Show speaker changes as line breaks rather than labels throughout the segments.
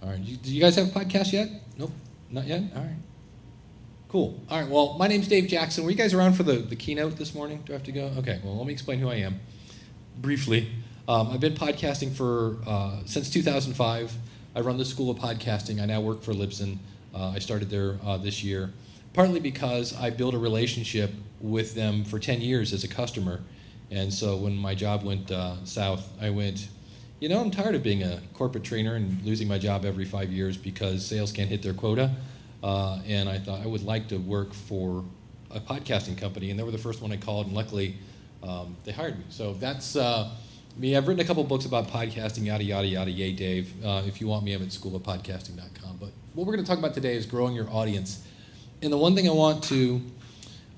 All right. Do you guys have a podcast yet? Nope. Not yet? All right. Cool. All right. Well, my name's Dave Jackson. Were you guys around for the keynote this morning? Do I have to go? Okay. Well, let me explain who I am briefly. I've been podcasting since 2005. I run the School of Podcasting. I now work for Libsyn. I started there this year, partly because I built a relationship with them for 10 years as a customer. And so when my job went south, I went, I'm tired of being a corporate trainer and losing my job every 5 years because sales can't hit their quota. And I thought I would like to work for a podcasting company. And they were the first one I called, and luckily they hired me. So that's me. I've written a couple books about podcasting, yada, yada, yada, yay, Dave. If you want me, I'm at schoolofpodcasting.com. But what we're going to talk about today is growing your audience. And the one thing I want to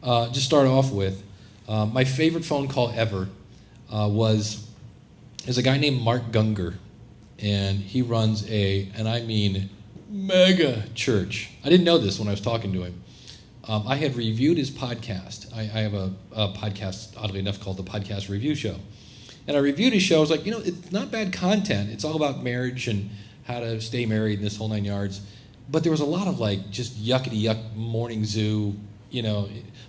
just start off with, my favorite phone call ever is a guy named Mark Gungor. And he runs and I mean mega church. I didn't know this when I was talking to him. I had reviewed his podcast. I have a podcast, oddly enough, called the Podcast Review Show. And I reviewed his show. I was like, it's not bad content. It's all about marriage and how to stay married and this whole 9 yards. But there was a lot of just yuckity-yuck morning zoo.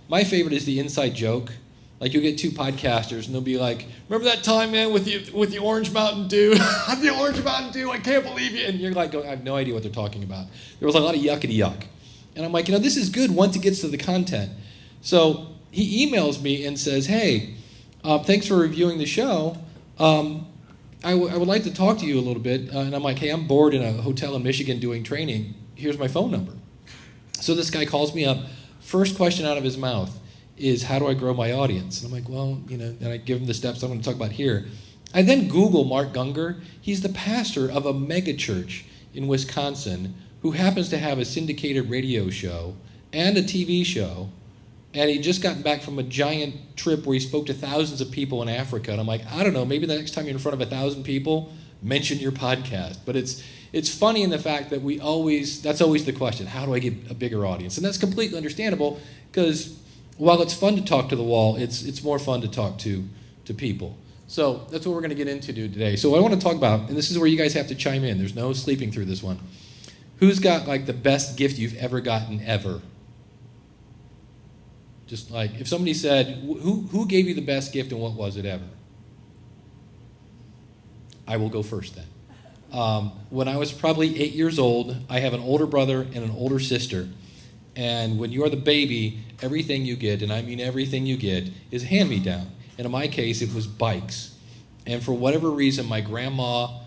My favorite is the inside joke. Like you'll get two podcasters and they'll be like, remember that time, man, with the Orange Mountain Dew? The Orange Mountain Dew, I can't believe you. And you're like, I have no idea what they're talking about. There was a lot of yuckity-yuck. And I'm like, this is good once it gets to the content. So he emails me and says, hey, thanks for reviewing the show. I would like to talk to you a little bit. And I'm like, hey, I'm bored in a hotel in Michigan doing training. Here's my phone number. So this guy calls me up. First question out of his mouth is, how do I grow my audience? And I'm like, well, and I give him the steps I'm going to talk about here. I then Google Mark Gungor. He's the pastor of a mega church in Wisconsin who happens to have a syndicated radio show and a TV show. And he'd just gotten back from a giant trip where he spoke to thousands of people in Africa. And I'm like, I don't know, maybe the next time you're in front of 1,000 people, mention your podcast. But it's funny in the fact that that's always the question, how do I get a bigger audience? And that's completely understandable because while it's fun to talk to the wall, it's more fun to talk to people. So that's what we're going to get into today. So I want to talk about, and this is where you guys have to chime in. There's no sleeping through this one. Who's got the best gift you've ever gotten ever? Just if somebody said, who gave you the best gift and what was it ever? I will go first then. When I was probably 8 years old, I have an older brother and an older sister. And when you're the baby, everything you get, and I mean everything you get, is hand-me-down. And in my case, it was bikes. And for whatever reason, my grandma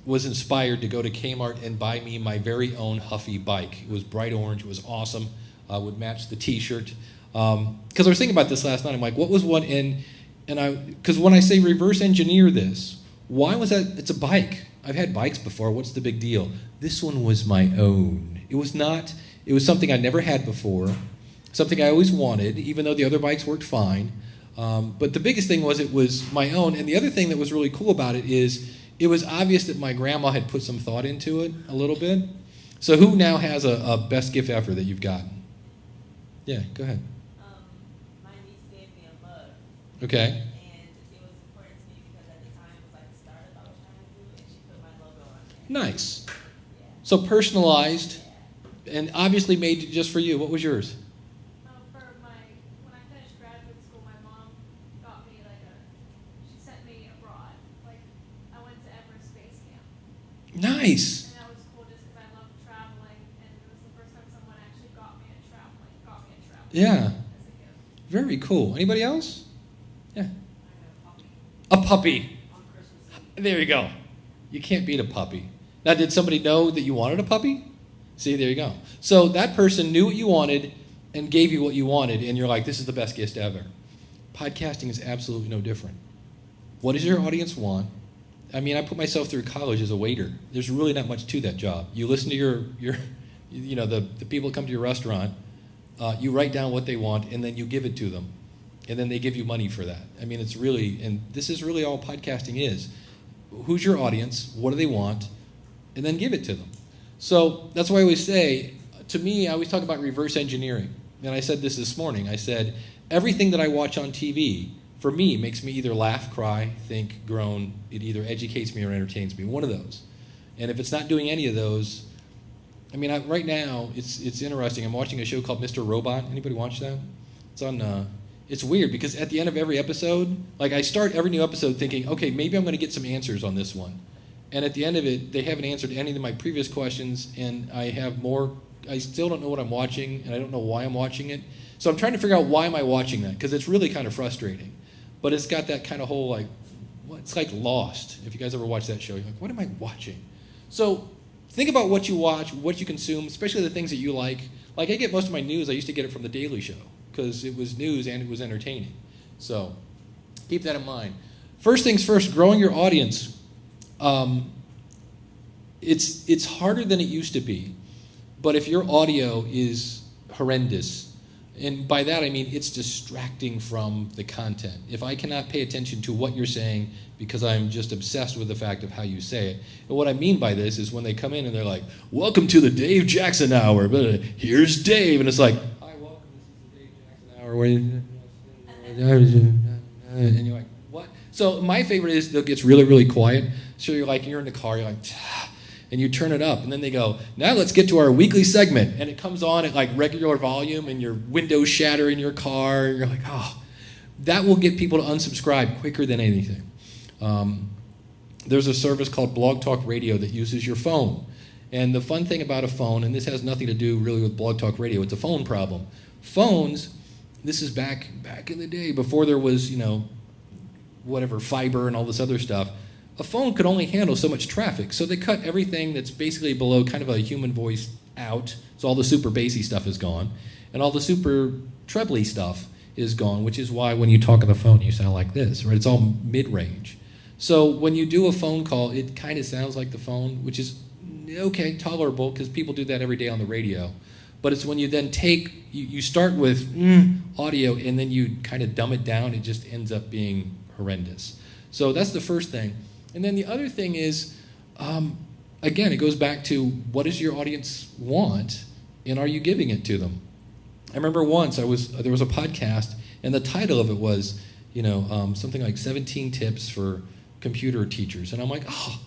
was inspired to go to Kmart and buy me my very own Huffy bike. It was bright orange. It was awesome. Would match the T-shirt. Because I was thinking about this last night. I'm like, what was one in... Because when I say reverse engineer this, why was that? It's a bike. I've had bikes before. What's the big deal? This one was my own. It was not... It was something I never had before, something I always wanted, even though the other bikes worked fine. But the biggest thing was it was my own. And the other thing that was really cool about it is it was obvious that my grandma had put some thought into it a little bit. So who now has a best gift ever that you've gotten? Yeah, go ahead.
My niece gave me a mug.
Okay.
And it was important to me because at the time it was the startup I was trying to do, and she put my logo on it.
Nice.
Yeah.
So personalized. And obviously made just for you. What was yours?
When I finished graduate school, my mom got me she sent me abroad. I went to Everest Space Camp.
Nice.
And that was cool just because I love traveling, and it was the first time someone actually got me a traveling.
Yeah.
As a gift.
Very cool. Anybody else? Yeah.
I got
A puppy.
on Christmas Eve.
There you go. You can't beat a puppy. Now, did somebody know that you wanted a puppy? See, there you go. So that person knew what you wanted and gave you what you wanted, and you're like, this is the best gift ever. Podcasting is absolutely no different. What does your audience want? I mean, I put myself through college as a waiter. There's really not much to that job. You listen to the people come to your restaurant, you write down what they want, and then you give it to them. And then they give you money for that. I mean, and this is really all podcasting is. Who's your audience? What do they want? And then give it to them. So that's why I always say, to me, I always talk about reverse engineering. And I said this morning. I said, everything that I watch on TV, for me, makes me either laugh, cry, think, groan. It either educates me or entertains me. One of those. And if it's not doing any of those, I mean, right now, it's interesting. I'm watching a show called Mr. Robot. Anybody watch that? It's on, it's weird because at the end of every episode, like I start every new episode thinking, okay, maybe I'm going to get some answers on this one. And at the end of it, they haven't answered any of my previous questions, and I still don't know what I'm watching, and I don't know why I'm watching it. So I'm trying to figure out why am I watching that, because it's really kind of frustrating. But it's got that kind of whole, like, it's like Lost. If you guys ever watch that show, you're like, what am I watching? So think about what you watch, what you consume, especially the things that you like. Like I get most of my news, I used to get it from The Daily Show, because it was news and it was entertaining. So keep that in mind. First things first, growing your audience. It's harder than it used to be, but if your audio is horrendous, and by that I mean it's distracting from the content. If I cannot pay attention to what you're saying because I'm just obsessed with the fact of how you say it. And what I mean by this is when they come in and they're like, welcome to the Dave Jackson Hour, but here's Dave, and it's like, hi, welcome, this is the Dave Jackson Hour. And you're like, what? So my favorite is it gets really, really quiet. So you're in the car, you're like, and you turn it up, and then they go, now let's get to our weekly segment, and it comes on at like regular volume, and your windows shatter in your car, and you're like, oh, that will get people to unsubscribe quicker than anything. There's a service called Blog Talk Radio that uses your phone, and the fun thing about a phone, and this has nothing to do really with Blog Talk Radio, it's a phone problem. Phones, this is back in the day before there was, whatever, fiber and all this other stuff. A phone could only handle so much traffic, so they cut everything that's basically below kind of a human voice out, so all the super bassy stuff is gone, and all the super trebly stuff is gone, which is why when you talk on the phone you sound like this, right? It's all mid-range. So when you do a phone call, it kind of sounds like the phone, which is okay, tolerable, because people do that every day on the radio. But it's when you then you start with audio, and then you kind of dumb it down, it just ends up being horrendous. So that's the first thing. And then the other thing is, again, it goes back to what does your audience want, and are you giving it to them? I remember once there was a podcast, and the title of it was, something like 17 tips for computer teachers. And I'm like, oh,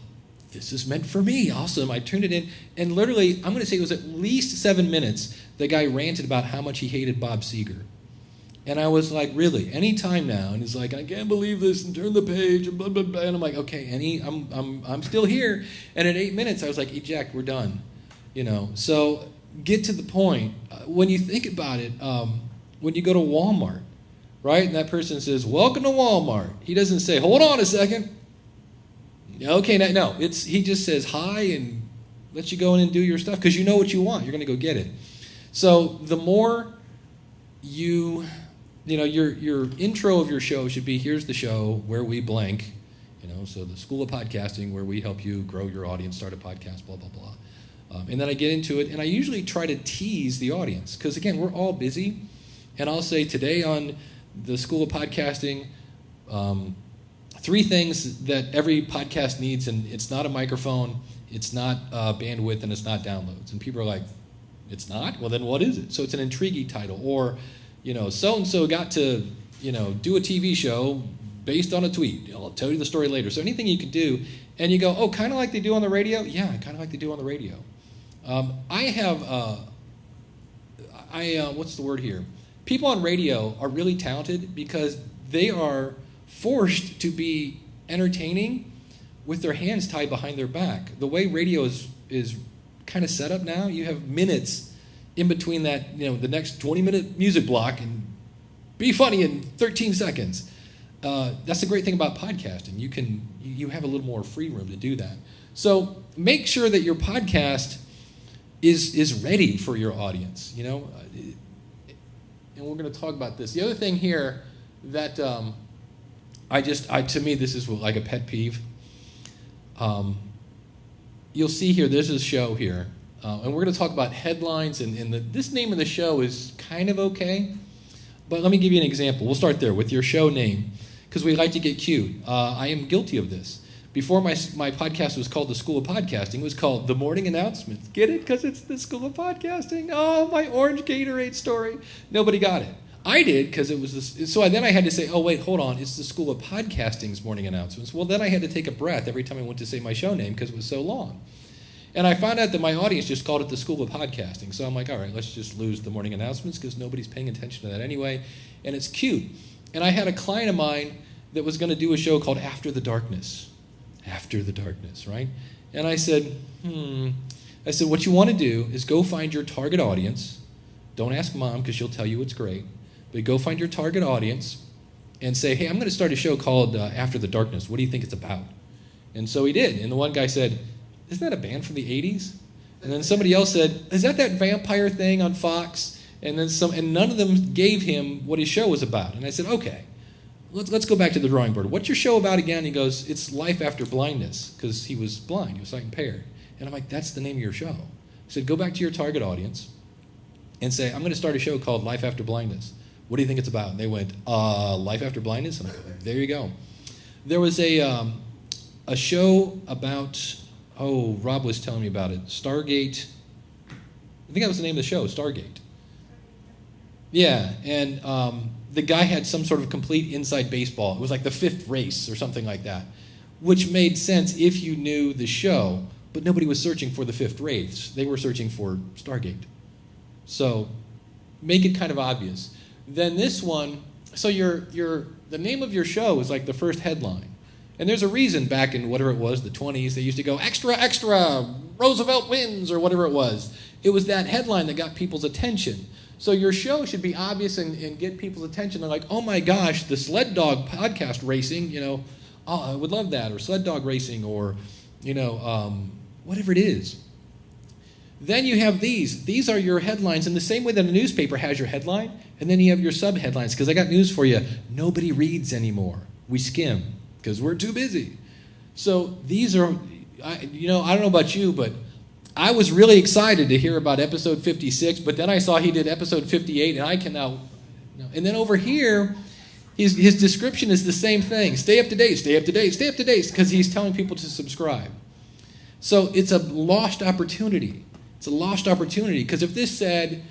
this is meant for me. Awesome. I turned it in, and literally, I'm going to say it was at least 7 minutes, the guy ranted about how much he hated Bob Seger. And I was like, really? Any time now? And he's like, I can't believe this, and turn the page, and blah, blah, blah. And I'm like, okay, I'm still here. And at 8 minutes, I was like, eject, we're done. So get to the point. When you think about it, when you go to Walmart, right? And that person says, welcome to Walmart. He doesn't say, hold on a second. Okay, no. He just says hi and lets you go in and do your stuff because you know what you want. You're going to go get it. So the more your intro of your show should be, here's the show where we blank, so the School of Podcasting, where we help you grow your audience, start a podcast, blah, blah, blah. And then I get into it, and I usually try to tease the audience, because again, we're all busy, and I'll say today on the School of Podcasting, 3 things that every podcast needs, and it's not a microphone, it's not bandwidth, and it's not downloads. And people are like, it's not? Well, then what is it? So it's an intriguing title, or so-and-so got to, do a TV show based on a tweet. I'll tell you the story later. So anything you can do, and you go, oh, kind of like they do on the radio? Yeah, kind of like they do on the radio. What's the word here? People on radio are really talented because they are forced to be entertaining with their hands tied behind their back. The way radio is kind of set up now, you have minutes in between that, the next 20-minute music block, and be funny in 13 seconds. That's the great thing about podcasting. You have a little more free room to do that. So make sure that your podcast is ready for your audience, and we're going to talk about this. The other thing here that to me, this is like a pet peeve. You'll see here, there's a show here. And we're going to talk about headlines, and this name of the show is kind of okay, but let me give you an example. We'll start there with your show name, because we like to get cute. I am guilty of this. Before my podcast was called The School of Podcasting, it was called The Morning Announcements. Get it? Because it's The School of Podcasting. Oh, my orange Gatorade story. Nobody got it. I did because it was this. So then I had to say, oh, wait, hold on. It's the School of Podcasting's morning announcements. Well, then I had to take a breath every time I went to say my show name because it was so long. And I found out that my audience just called it the School of Podcasting. So I'm like, all right, let's just lose the morning announcements because nobody's paying attention to that anyway. And it's cute. And I had a client of mine that was going to do a show called After the Darkness. After the Darkness, right? And I said, I said, what you want to do is go find your target audience. Don't ask mom because she'll tell you it's great. But go find your target audience and say, hey, I'm going to start a show called After the Darkness. What do you think it's about? And so he did. And the one guy said, isn't that a band from the 80s? And then somebody else said, is that vampire thing on Fox? And then and none of them gave him what his show was about. And I said, okay, let's go back to the drawing board. What's your show about again? He goes, it's life after blindness, because he was blind, he was sight impaired. And I'm like, that's the name of your show. I said, go back to your target audience and say, I'm going to start a show called Life After Blindness. What do you think it's about? And they went, Life After Blindness? And I go, there you go. There was a show about, Rob was telling me about it, Stargate. I think that was the name of the show, Stargate. Yeah, and the guy had some sort of complete inside baseball. It was like the fifth race or something like that, which made sense if you knew the show, but nobody was searching for the fifth race. They were searching for Stargate. So make it kind of obvious. Then this one, so the name of your show is like the first headline. And there's a reason back in whatever it was, the 20s, they used to go, extra, extra, Roosevelt wins, or whatever it was. It was that headline that got people's attention. So your show should be obvious and get people's attention. They're like, oh my gosh, the sled dog podcast racing, I would love that, or sled dog racing, or, whatever it is. Then you have these. These are your headlines in the same way that a newspaper has your headline, and then you have your sub-headlines, because I got news for you. Nobody reads anymore. We skim, because we're too busy. So these are, I don't know about you, but I was really excited to hear about episode 56, but then I saw he did episode 58, and I can now. And then over here, his description is the same thing. Stay up to date, stay up to date, stay up to date, because he's telling people to subscribe. So it's a lost opportunity. It's a lost opportunity, because if this said,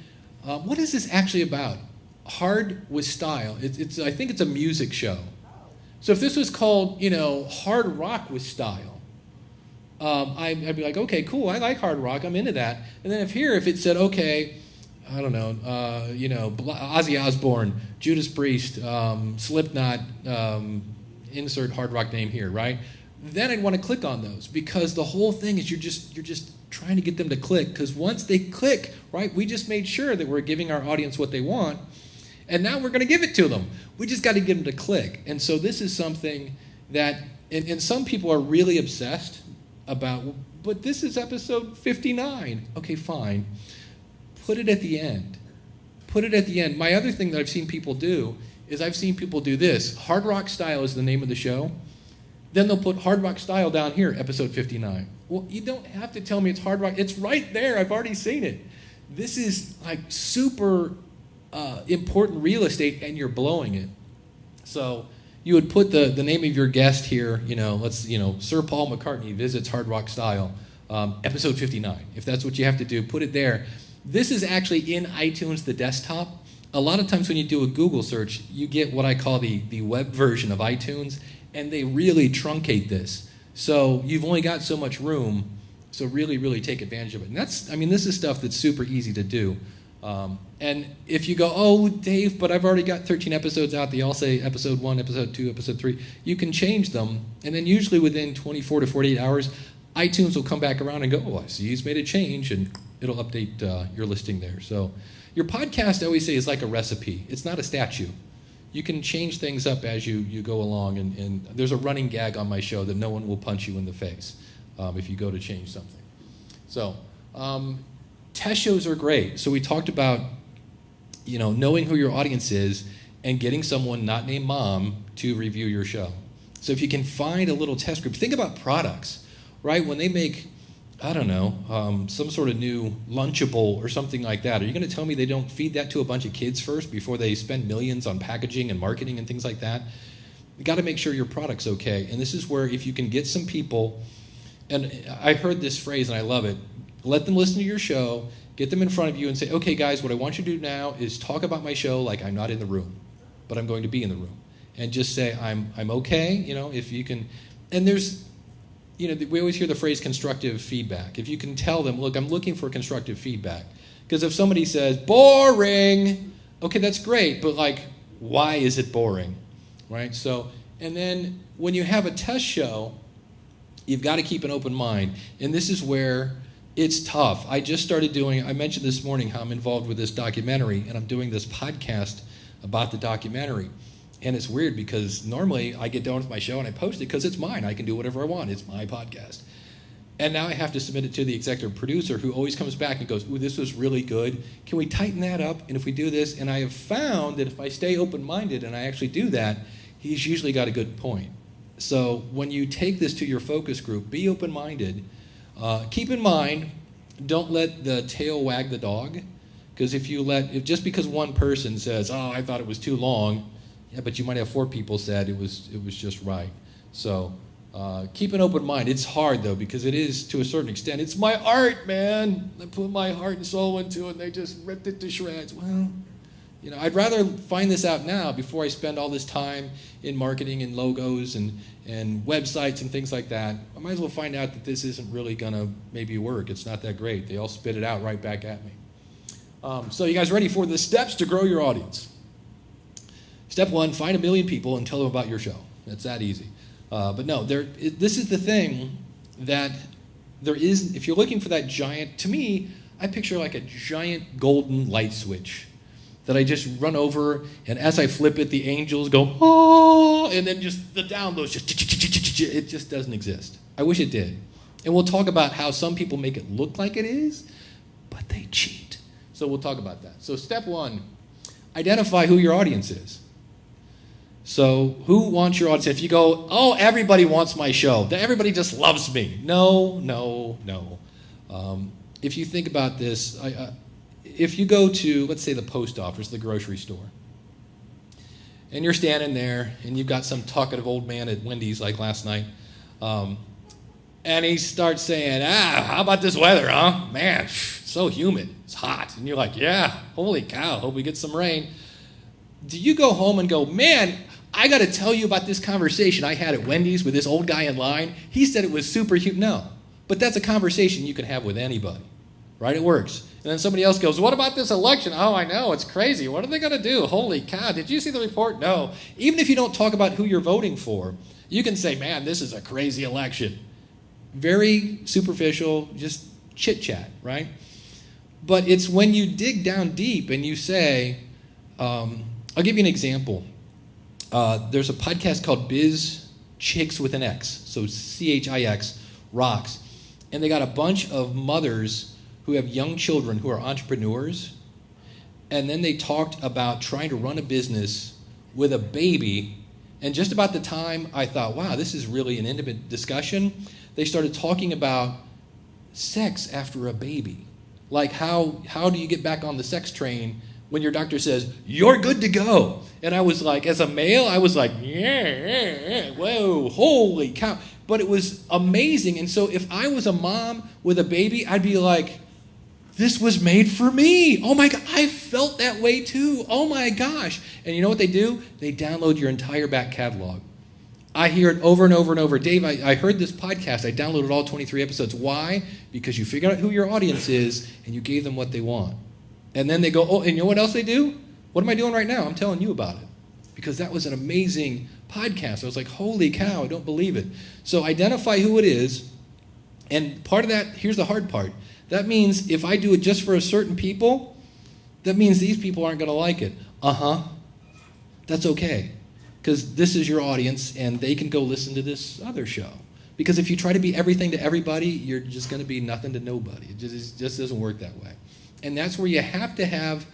what is this actually about? Hard with Style. I think it's a music show. So if this was called, Hard Rock with Style, I'd be like, okay, cool, I like hard rock, I'm into that. And then if it said, okay, I don't know, Ozzy Osbourne, Judas Priest, Slipknot, insert hard rock name here, right? Then I'd want to click on those, because the whole thing is you're just trying to get them to click, because once they click, right, we just made sure that we're giving our audience what they want, and now we're going to give it to them. We just got to get them to click. And so this is something that, and some people are really obsessed about, but this is episode 59. Okay, fine. Put it at the end. Put it at the end. My other thing that I've seen people do is I've seen people do this. Hard Rock Style is the name of the show. Then they'll put Hard Rock Style down here, episode 59. Well, you don't have to tell me it's hard rock. It's right there. I've already seen it. This is like super important real estate, and you're blowing it. So you would put the name of your guest here, Sir Paul McCartney visits Hard Rock Style, episode 59. If that's what you have to do, put it there. This is actually in iTunes, the desktop. A lot of times when you do a Google search, you get what I call the web version of iTunes, and they really truncate this. So you've only got so much room, so really, really take advantage of it. And this is stuff that's super easy to do. And if you go, oh, Dave, but I've already got 13 episodes out, they all say episode 1, episode 2, episode 3, you can change them, and then usually within 24 to 48 hours, iTunes will come back around and go, oh, I see he's made a change, and it'll update your listing there. So your podcast, I always say, is like a recipe. It's not a statue. You can change things up as you go along, and there's a running gag on my show that no one will punch you in the face if you go to change something. So test shows are great. So we talked about, knowing who your audience is and getting someone not named Mom to review your show. So if you can find a little test group, think about products, right? When they make, I don't know, some sort of new Lunchable or something like that, are you going to tell me they don't feed that to a bunch of kids first before they spend millions on packaging and marketing and things like that? You got to make sure your product's okay. And this is where if you can get some people, and I heard this phrase and I love it, let them listen to your show, Get them in front of you and say, okay, guys, what I want you to do now is talk about my show like I'm not in the room, but I'm going to be in the room. And just say, I'm okay, if you can. And there's, we always hear the phrase constructive feedback. If you can tell them, look, I'm looking for constructive feedback. Because if somebody says, boring, okay, that's great, but why is it boring, right? So, and then when you have a test show, you've got to keep an open mind. And this is where it's tough. I just started I mentioned this morning how I'm involved with this documentary, and I'm doing this podcast about the documentary. And it's weird because normally I get done with my show and I post it because it's mine. I can do whatever I want. It's my podcast. And now I have to submit it to the executive producer, who always comes back and goes, ooh, this was really good. Can we tighten that up? And if we do this, and I have found that if I stay open-minded and I actually do that, he's usually got a good point. So when you take this to your focus group, be open-minded. Keep in mind, don't let the tail wag the dog. Because if just because one person says, oh, I thought it was too long, yeah, but you might have 4 people said it was just right. So keep an open mind. It's hard, though, because it is, to a certain extent, it's my art, man. I put my heart and soul into it, and they just ripped it to shreds. Well, I'd rather find this out now before I spend all this time in marketing and logos and websites and things like that. I might as well find out that this isn't really going to maybe work. It's not that great. They all spit it out right back at me. So you guys ready for the steps to grow your audience? Step 1, find 1 million people and tell them about your show. It's that easy. But no, this is the thing that there is, if you're looking for that giant, to me, I picture like a giant golden light switch that I just run over, and as I flip it, the angels go, oh, and then just the downloads, it just doesn't exist. I wish it did. And we'll talk about how some people make it look like it is, but they cheat. So we'll talk about that. So step 1, identify who your audience is. So who wants your audience? If you go, oh, everybody wants my show. Everybody just loves me. No. If you think about this, if you go to, let's say, the post office, the grocery store, and you're standing there, and you've got some talkative old man at Wendy's like last night, and he starts saying, how about this weather, huh? Man, so humid. It's hot. And you're like, yeah, holy cow, hope we get some rain. Do you go home and go, man, I got to tell you about this conversation I had at Wendy's with this old guy in line. He said it was super humid. No, but that's a conversation you can have with anybody, right? It works. And then somebody else goes, what about this election? Oh, I know, it's crazy. What are they going to do? Holy cow, did you see the report? No. Even if you don't talk about who you're voting for, you can say, man, this is a crazy election. Very superficial, just chit-chat, right? But it's when you dig down deep and you say, I'll give you an example. There's a podcast called Biz Chicks with an X, so CHIX, Rocks. And they got a bunch of mothers who have young children who are entrepreneurs. And then they talked about trying to run a business with a baby. And just about the time I thought, wow, this is really an intimate discussion, they started talking about sex after a baby. Like how do you get back on the sex train when your doctor says, you're good to go? And I was like, as a male, I was like, yeah, whoa, holy cow. But it was amazing. And so if I was a mom with a baby, I'd be like, this was made for me. Oh my God, I felt that way too. Oh my gosh. And you know what they do? They download your entire back catalog. I hear it over and over and over. Dave, I heard this podcast. I downloaded all 23 episodes. Why? Because you figured out who your audience is and you gave them what they want. And then they go, oh, and you know what else they do? What am I doing right now? I'm telling you about it. Because that was an amazing podcast. I was like, holy cow, I don't believe it. So identify who it is. And part of that, here's the hard part. That means if I do it just for a certain people, that means these people aren't going to like it. That's okay. Because this is your audience, and they can go listen to this other show. Because if you try to be everything to everybody, you're just going to be nothing to nobody. It just doesn't work that way. And that's where you have to have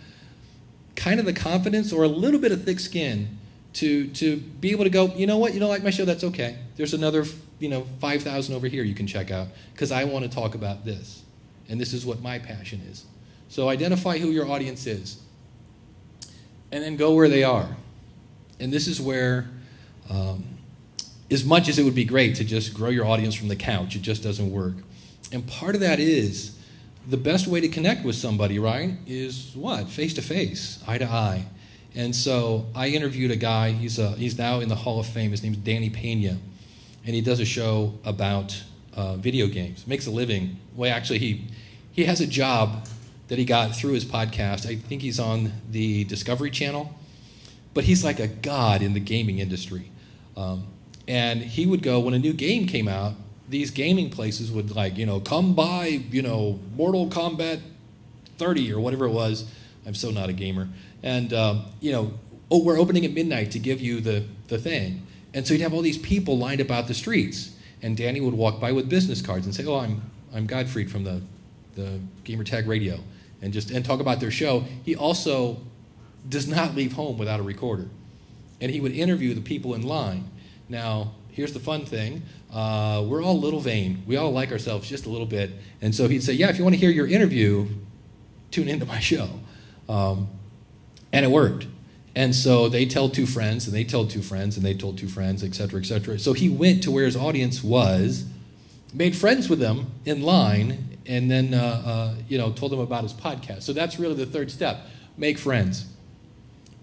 kind of the confidence or a little bit of thick skin to be able to go, you know what, you don't like my show, that's okay. There's another 5,000 over here you can check out because I want to talk about this. And this is what my passion is. So identify who your audience is. And then go where they are. And this is where, as much as it would be great to just grow your audience from the couch, it just doesn't work. And part of that is the best way to connect with somebody, right, is what? Face-to-face, eye-to-eye. And so I interviewed a guy, he's now in the Hall of Fame, his name's Danny Pena, and he does a show about video games, makes a living. Well, actually, he has a job that he got through his podcast. I think he's on the Discovery Channel, but he's like a god in the gaming industry. And he would go, when a new game came out, these gaming places would come by, Mortal Kombat 30 or whatever it was. I'm so not a gamer. And, we're opening at midnight to give you the thing. And so you'd have all these people lined about the streets. And Danny would walk by with business cards and say, oh, I'm Godfried from the Gamertag Radio, and talk about their show. He also does not leave home without a recorder. And he would interview the people in line. Now, here's the fun thing. We're all a little vain. We all like ourselves just a little bit. And so he'd say, yeah, if you want to hear your interview, tune into my show. And it worked. And so they tell two friends, and they told two friends, and they told two friends, et cetera, et cetera. So he went to where his audience was, made friends with them in line, and then told them about his podcast. So that's really the third step. Make friends.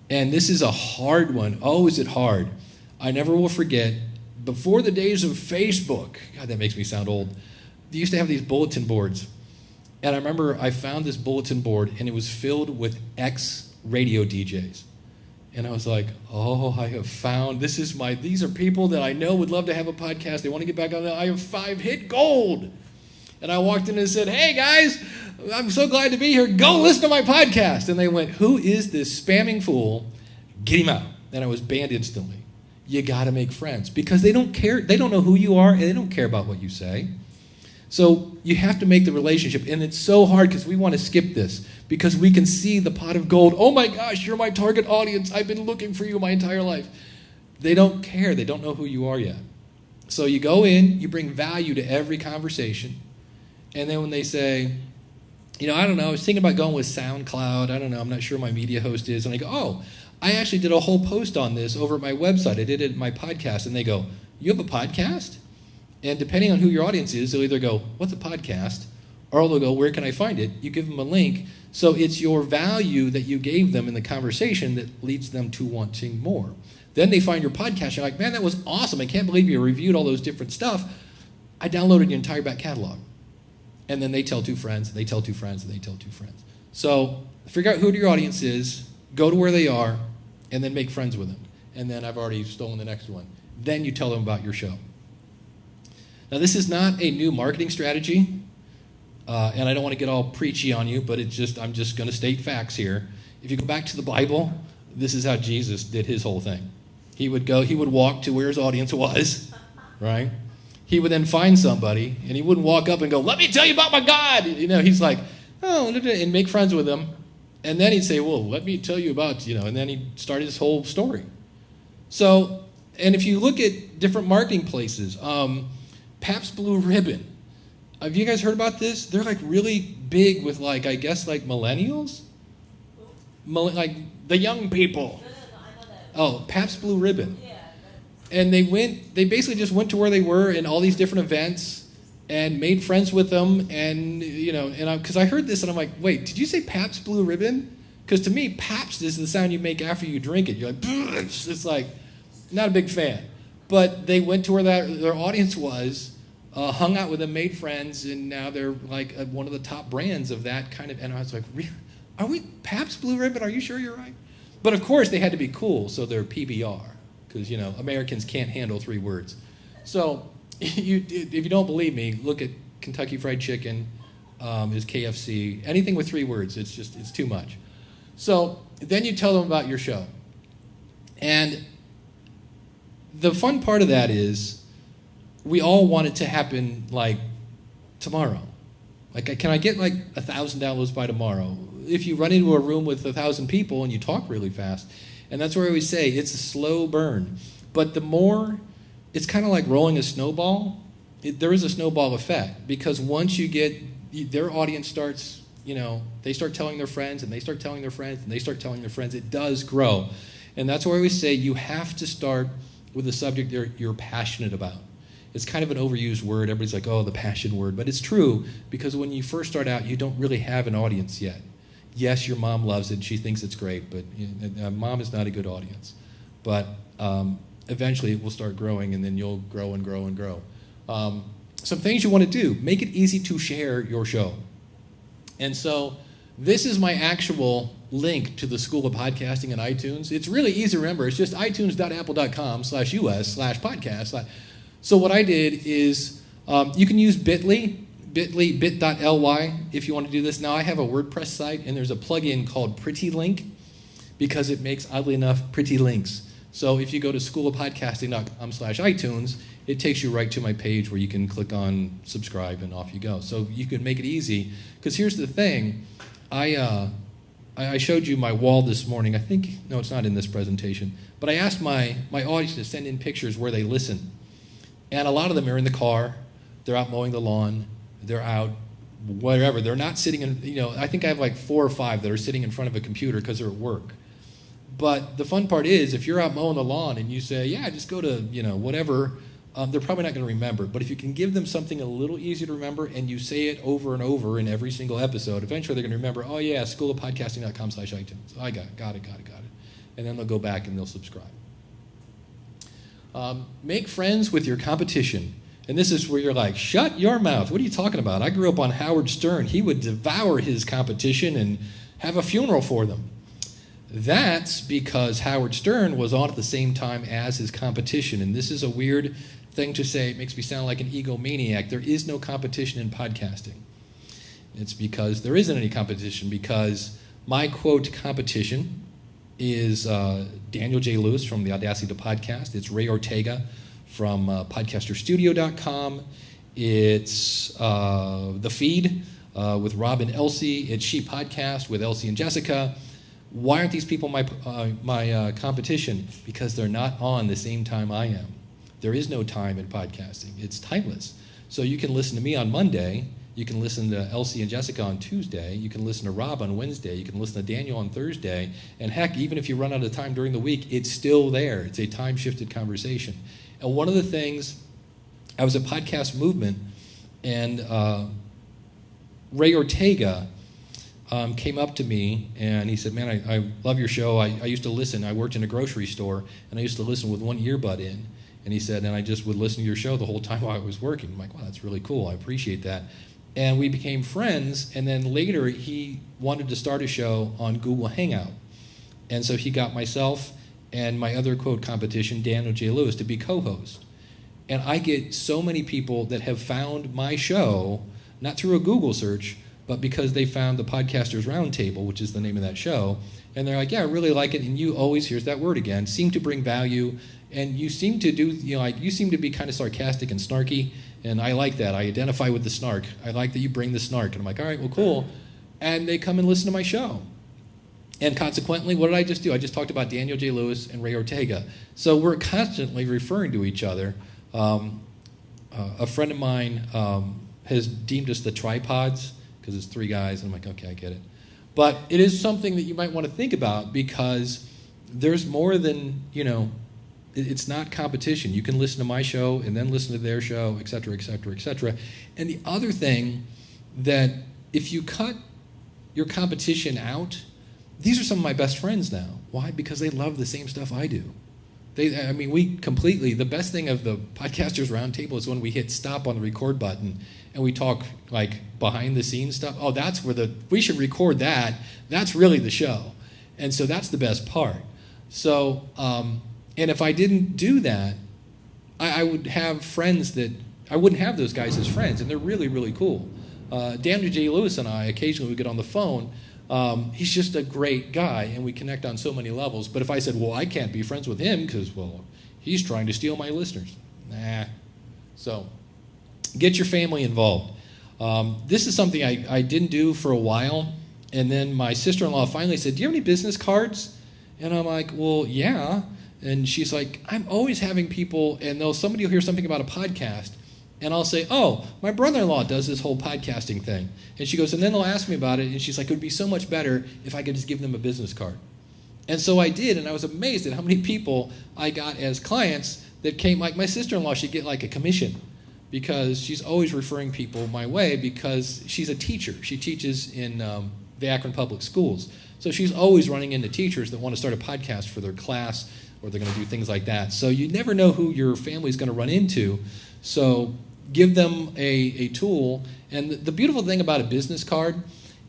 And this is a hard one. Oh, is it hard? I never will forget, before the days of Facebook, God, that makes me sound old, they used to have these bulletin boards. And I remember I found this bulletin board, and it was filled with ex-radio DJs. And I was like, oh, I have found, these are people that I know would love to have a podcast. They want to get back on that. I have hit gold. And I walked in and said, hey, guys, I'm so glad to be here. Go listen to my podcast. And they went, who is this spamming fool? Get him out. And I was banned instantly. You got to make friends because they don't care. They don't know who you are, and they don't care about what you say. So you have to make the relationship, and it's so hard because we want to skip this because we can see the pot of gold. Oh, my gosh, you're my target audience. I've been looking for you my entire life. They don't care. They don't know who you are yet. So you go in, you bring value to every conversation, and then when they say, I don't know, I was thinking about going with SoundCloud. I don't know, I'm not sure my media host is. And I go, oh, I actually did a whole post on this over at my website. I did it at my podcast. And they go, you have a podcast? And depending on who your audience is, they'll either go, what's a podcast? Or they'll go, where can I find it? You give them a link. So it's your value that you gave them in the conversation that leads them to wanting more. Then they find your podcast. You're like, man, that was awesome. I can't believe you reviewed all those different stuff. I downloaded your entire back catalog. And then they tell two friends, and they tell two friends, and they tell two friends. So figure out who your audience is, go to where they are, and then make friends with them. And then I've already stolen the next one. Then you tell them about your show. Now, this is not a new marketing strategy, and I don't want to get all preachy on you, but I'm just going to state facts here. If you go back to the Bible, this is how Jesus did his whole thing. He would walk to where his audience was, right? He would then find somebody, and he wouldn't walk up and go, let me tell you about my God. He's like, oh, and make friends with them. And then he'd say, well, let me tell you about, and then he'd start his whole story. So, and if you look at different marketing places, Pabst Blue Ribbon. Have you guys heard about this? They're like really big with millennials? Like the young people.
No, I know that.
Oh, Pabst Blue Ribbon.
Yeah.
And they basically just went to where they were in all these different events and made friends with them. And, because I heard this and I'm like, wait, did you say Pabst Blue Ribbon? Because to me, Pabst is the sound you make after you drink it. You're like, it's like, not a big fan. But they went to where their audience was, hung out with them, made friends, and now they're like one of the top brands of that kind of. And I was like, really? Are we Pabst Blue Ribbon? Are you sure you're right? But of course, they had to be cool, so they're PBR. Because, Americans can't handle 3 words. So if you don't believe me, look at Kentucky Fried Chicken, is KFC. Anything with 3 words, it's too much. So then you tell them about your show. And the fun part of that is we all want it to happen like tomorrow. Like, can I get 1,000 downloads by tomorrow? If you run into a room with 1,000 people and you talk really fast, and that's where I always say it's a slow burn. But the more, it's kind of like rolling a snowball. There is a snowball effect because once you get, their audience starts, they start telling their friends and they start telling their friends and they start telling their friends. It does grow. And that's where I always say you have to start with a subject you're passionate about. It's kind of an overused word. Everybody's like, oh, the passion word. But it's true, because when you first start out, you don't really have an audience yet. Yes, your mom loves it. She thinks it's great, but mom is not a good audience. But eventually it will start growing, and then you'll grow and grow and grow. Some things you want to do. Make it easy to share your show. And so this is my actual link to the School of Podcasting in iTunes. It's really easy to remember. It's just itunes.apple.com/us/podcast. So what I did is you can use bit.ly if you want to do this. Now I have a WordPress site, and there's a plugin called Pretty Link because it makes, oddly enough, pretty links. So if you go to schoolofpodcasting.com/iTunes, it takes you right to my page where you can click on subscribe, and off you go. So you can make it easy, because here's the thing. I showed you my wall this morning. No, it's not in this presentation. But I asked my audience to send in pictures where they listen. And a lot of them are in the car. They're out mowing the lawn. They're out wherever. They're not sitting in, I think I have like 4 or 5 that are sitting in front of a computer because they're at work. But the fun part is, if you're out mowing the lawn and you say, yeah, just go to, whatever, they're probably not going to remember. But if you can give them something a little easier to remember, and you say it over and over in every single episode, eventually they're going to remember, oh yeah, schoolofpodcasting.com/iTunes. I got it. And then they'll go back and they'll subscribe. Make friends with your competition. And this is where you're like, shut your mouth. What are you talking about? I grew up on Howard Stern. He would devour his competition and have a funeral for them. That's because Howard Stern was on at the same time as his competition. And this is a weird thing to say. It makes me sound like an egomaniac. There is no competition in podcasting. It's because there isn't any competition, because my quote competition is Daniel J. Lewis from the Audacity to Podcast. It's Ray Ortega from podcasterstudio.com. It's The Feed with Rob and Elsie. It's She Podcast with Elsie and Jessica. Why aren't these people my competition? Because they're not on the same time I am. There is no time in podcasting. It's timeless. So you can listen to me on Monday. You can listen to Elsie and Jessica on Tuesday. You can listen to Rob on Wednesday. You can listen to Daniel on Thursday. And heck, even if you run out of time during the week, it's still there. It's a time-shifted conversation. And one of the things, I was at Podcast Movement, and Ray Ortega came up to me, and he said, man, I love your show. I used to listen. I worked in a grocery store, and I used to listen with one earbud in. And he said, and I just would listen to your show the whole time while I was working. I'm like, wow, that's really cool. I appreciate that. And we became friends, and then later he wanted to start a show on Google Hangout. And so he got myself and my other quote competition, Daniel J. Lewis, to be co-host. And I get so many people that have found my show, not through a Google search, but because they found the Podcasters Roundtable, which is the name of that show, and they're like, yeah, I really like it, and you always, here's that word again, seem to bring value, and you seem to do, you seem to be kind of sarcastic and snarky, and I like that. I identify with the snark. I like that you bring the snark. And I'm like, all right, well, cool. And they come and listen to my show. And consequently, what did I just do? I just talked about Daniel J. Lewis and Ray Ortega. So we're constantly referring to each other. A friend of mine has deemed us the tripods, because it's 3 guys. And I'm like, okay, I get it. But it is something that you might want to think about, because there's more than, it's not competition. You can listen to my show and then listen to their show, et cetera, et cetera, et cetera. And the other thing, that if you cut your competition out, these are some of my best friends now. Why? Because they love the same stuff I do. The best thing of the Podcasters Roundtable is when we hit stop on the record button and we talk like behind the scenes stuff. Oh, that's where we should record that. That's really the show. And so that's the best part. So, and if I didn't do that, I would have friends that, I wouldn't have those guys as friends, and they're really, really cool. Daniel J. Lewis and I, occasionally we get on the phone. He's just a great guy, and we connect on so many levels. But if I said, well, I can't be friends with him because, well, he's trying to steal my listeners. Nah. So get your family involved. This is something I didn't do for a while, and then my sister-in-law finally said, do you have any business cards? And I'm like, well, yeah. And she's like, I'm always having people, and somebody will hear something about a podcast, and I'll say, oh, my brother-in-law does this whole podcasting thing. And she goes, and then they'll ask me about it, and she's like, it would be so much better if I could just give them a business card. And so I did, and I was amazed at how many people I got as clients that came, like my sister-in-law, she'd get like a commission. because she's always referring people my way because she's a teacher. She teaches in the Akron Public Schools. So she's always running into teachers that want to start a podcast for their class, or they're going to do things like that. So you never know who your family's going to run into. So give them a tool. And the beautiful thing about a business card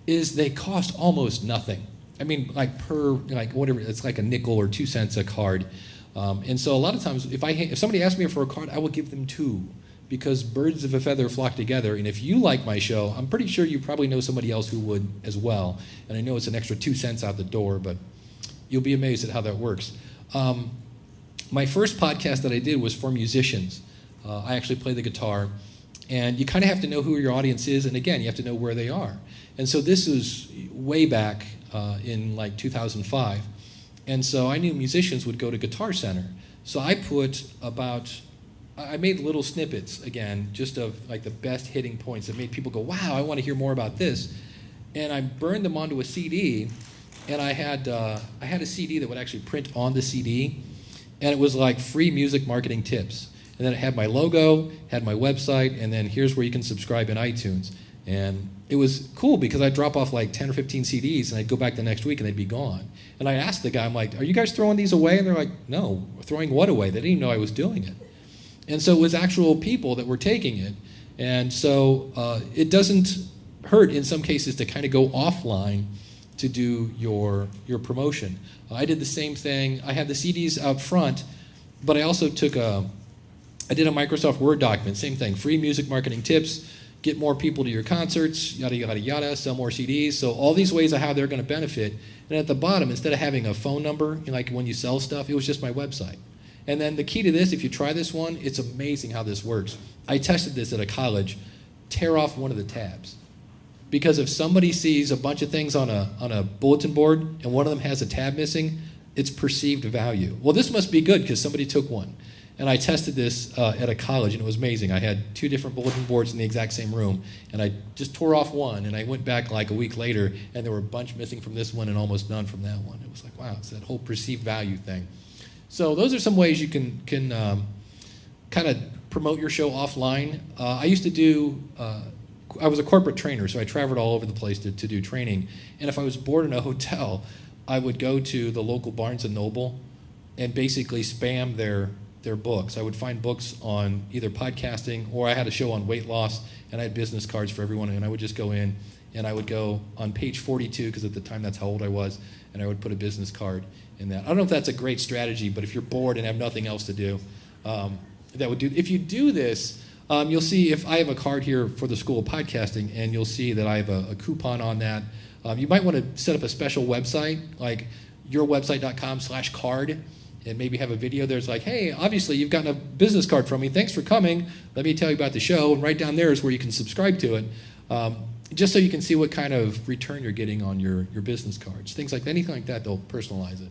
is they cost almost nothing. I mean, whatever, it's like a nickel or 2 cents a card. And so a lot of times, if somebody asks me for a card, I will give them 2, because birds of a feather flock together. And if you like my show, I'm pretty sure you probably know somebody else who would as well. And I know it's an extra 2 cents out the door, but you'll be amazed at how that works. My first podcast that I did was for musicians. I actually play the guitar, and you kind of have to know who your audience is, and again, you have to know where they are. And so this was way back in like 2005, and so I knew musicians would go to Guitar Center. So I made little snippets, again, just of like the best hitting points that made people go, wow, I want to hear more about this. And I burned them onto a CD, and I had a CD that would actually print on the CD, and it was like free music marketing tips. And then it had my logo, had my website, and then here's where you can subscribe in iTunes. And it was cool because I'd drop off like 10 or 15 CDs, and I'd go back the next week, and they'd be gone. And I asked the guy, I'm like, are you guys throwing these away? And they're like, no, throwing what away? They didn't even know I was doing it. And so it was actual people that were taking it. And so it doesn't hurt in some cases to kind of go offline to do your promotion. I did the same thing. I had the CDs out front, but I also I did a Microsoft Word document, same thing, free music marketing tips, get more people to your concerts, yada, yada, yada, sell more CDs. So all these ways of how they're going to benefit. And at the bottom, instead of having a phone number, like when you sell stuff, it was just my website. And then the key to this, if you try this one, it's amazing how this works. I tested this at a college. Tear off one of the tabs. Because if somebody sees a bunch of things on a bulletin board and one of them has a tab missing, it's perceived value. Well, this must be good because somebody took one. And I tested this at a college, and it was amazing. I had 2 different bulletin boards in the exact same room, and I just tore off one, and I went back like a week later, and there were a bunch missing from this one and almost none from that one. It was like, wow, it's that whole perceived value thing. So those are some ways you can kind of promote your show offline. I used to do, I was a corporate trainer, so I traveled all over the place to do training. And if I was bored in a hotel, I would go to the local Barnes & Noble and basically spam their books. I would find books on either podcasting, or I had a show on weight loss, and I had business cards for everyone, and I would just go in, and I would go on page 42, because at the time that's how old I was, and I would put a business card in that. I don't know if that's a great strategy, but if you're bored and have nothing else to do, that would do. If you do this, you'll see if I have a card here for the School of Podcasting, and you'll see that I have a coupon on that. You might want to set up a special website, like yourwebsite.com/card, and maybe have a video there's like, hey, obviously you've gotten a business card from me. Thanks for coming. Let me tell you about the show. And right down there is where you can subscribe to it, just so you can see what kind of return you're getting on your business cards. Things like that, anything like that, they'll personalize it.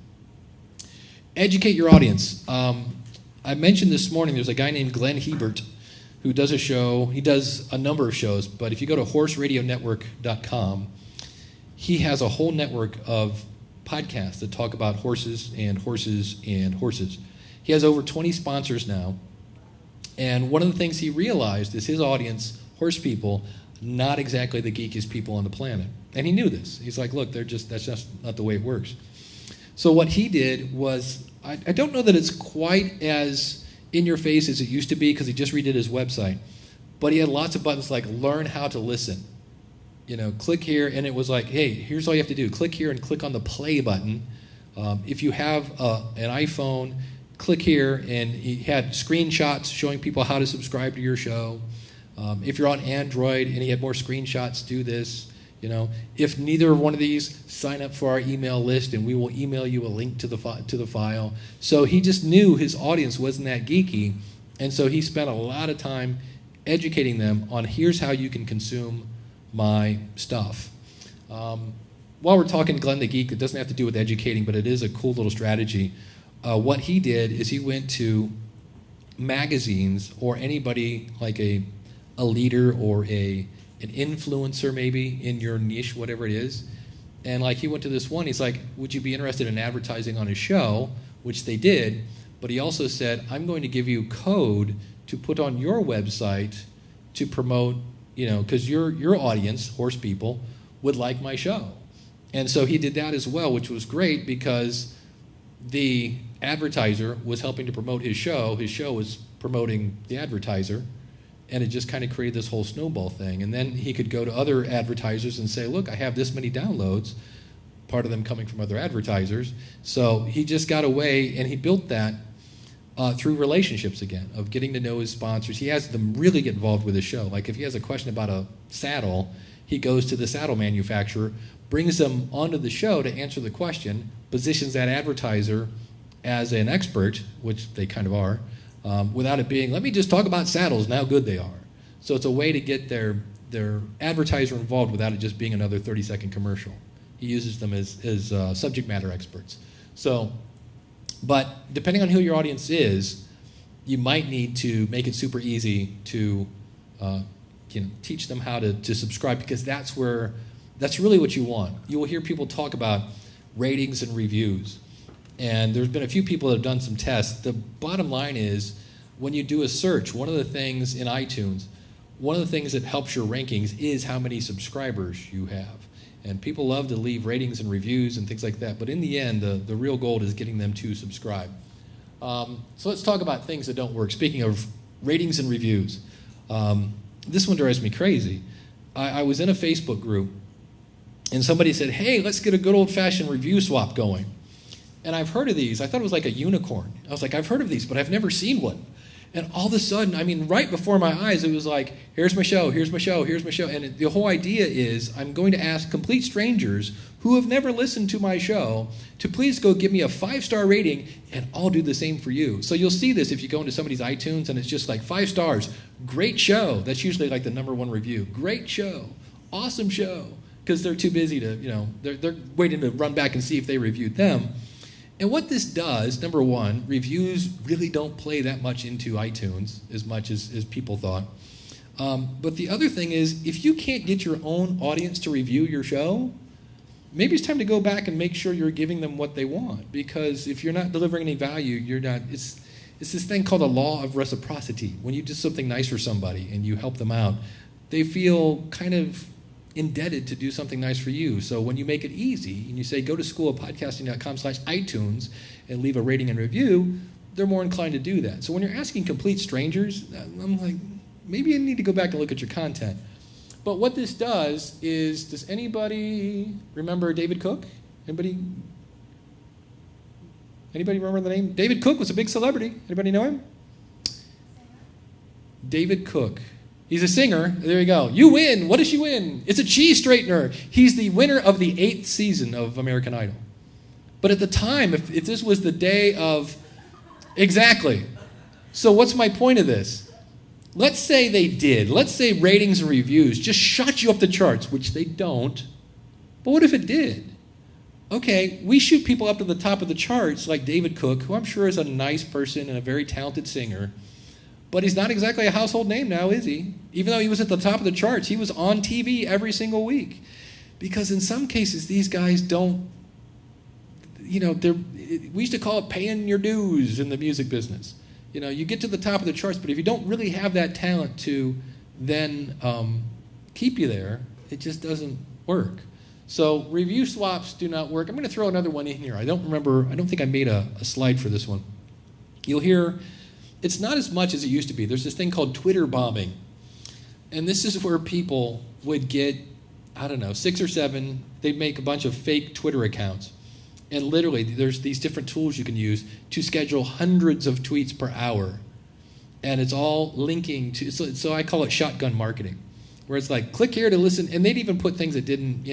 Educate your audience. I mentioned this morning there's a guy named Glenn Hebert who does a show. He does a number of shows, but if you go to horseradionetwork.com, he has a whole network of podcasts that talk about horses and horses and horses. He has over 20 sponsors now, and one of the things he realized is his audience, horse people, not exactly the geekiest people on the planet. And he knew this. He's like, look, that's just not the way it works. So what he did was, I don't know that it's quite as in your face as it used to be, because he just redid his website, but he had lots of buttons like learn how to listen. Click here, and it was like, hey, here's all you have to do. Click here and click on the play button. If you have an iPhone, click here, and he had screenshots showing people how to subscribe to your show. If you're on Android and he had more screenshots, do this. If neither one of these, sign up for our email list, and we will email you a link to the file. So he just knew his audience wasn't that geeky, and so he spent a lot of time educating them on here's how you can consume my stuff. While we're talking Glenn the Geek, it doesn't have to do with educating, but it is a cool little strategy. What he did is he went to magazines or anybody like a leader or an influencer maybe in your niche, whatever it is. And like he went to this one, he's like, would you be interested in advertising on his show? Which they did, but he also said, I'm going to give you code to put on your website to promote, because your audience, horse people, would like my show. And so he did that as well, which was great because the advertiser was helping to promote his show. His show was promoting the advertiser, and it just kind of created this whole snowball thing. And then he could go to other advertisers and say, look, I have this many downloads, part of them coming from other advertisers. So he just got away, and he built that through relationships again, of getting to know his sponsors. He has them really get involved with his show. Like if he has a question about a saddle, he goes to the saddle manufacturer, brings them onto the show to answer the question, positions that advertiser as an expert, which they kind of are, without it being, let me just talk about saddles and how good they are. So it's a way to get their advertiser involved without it just being another 30-second commercial. He uses them as subject matter experts. So, but depending on who your audience is, you might need to make it super easy to teach them how to subscribe, because that's really what you want. You will hear people talk about ratings and reviews. And there's been a few people that have done some tests. The bottom line is, when you do a search, one of the things in iTunes, one of the things that helps your rankings is how many subscribers you have. And people love to leave ratings and reviews and things like that. But in the end, the real goal is getting them to subscribe. So let's talk about things that don't work. Speaking of ratings and reviews, this one drives me crazy. I was in a Facebook group, and somebody said, hey, let's get a good old-fashioned review swap going. And I've heard of these. I thought it was like a unicorn. I was like, I've heard of these, but I've never seen one. And all of a sudden, right before my eyes, it was like, here's my show, here's my show, here's my show. And the whole idea is I'm going to ask complete strangers who have never listened to my show to please go give me a 5-star rating, and I'll do the same for you. So you'll see this if you go into somebody's iTunes and it's just like 5 stars, great show. That's usually like the #1 review. Great show, awesome show, because they're too busy to, they're waiting to run back and see if they reviewed them. And what this does, number one, reviews really don't play that much into iTunes as much as people thought. But the other thing is, if you can't get your own audience to review your show, maybe it's time to go back and make sure you're giving them what they want. Because if you're not delivering any value, you're not. It's this thing called the law of reciprocity. When you do something nice for somebody and you help them out, they feel kind of indebted to do something nice for you. So when you make it easy and you say, go to schoolofpodcasting.com/iTunes and leave a rating and review, they're more inclined to do that. So when you're asking complete strangers, I'm like, maybe you need to go back and look at your content. But what this does is, does anybody remember David Cook? Anybody remember the name? David Cook was a big celebrity. Anybody know him? David Cook. He's a singer. There you go. You win. What does she win? It's a cheese straightener. He's the winner of the 8th season of American Idol. But at the time, if this was the day of... Exactly. So what's my point of this? Let's say they did. Let's say ratings and reviews just shot you up the charts, which they don't. But what if it did? Okay, we shoot people up to the top of the charts like David Cook, who I'm sure is a nice person and a very talented singer. But he's not exactly a household name now, is he? Even though he was at the top of the charts, he was on TV every single week. Because in some cases, these guys don't, we used to call it paying your dues in the music business. You get to the top of the charts, but if you don't really have that talent to then keep you there, it just doesn't work. So review swaps do not work. I'm going to throw another one in here. I don't think I made a slide for this one. You'll hear... It's not as much as it used to be. There's this thing called Twitter bombing. And this is where people would get, 6 or 7, they'd make a bunch of fake Twitter accounts. And literally, there's these different tools you can use to schedule hundreds of tweets per hour. And it's all linking to, so I call it shotgun marketing, where it's like, click here to listen. And they'd even put things that didn't,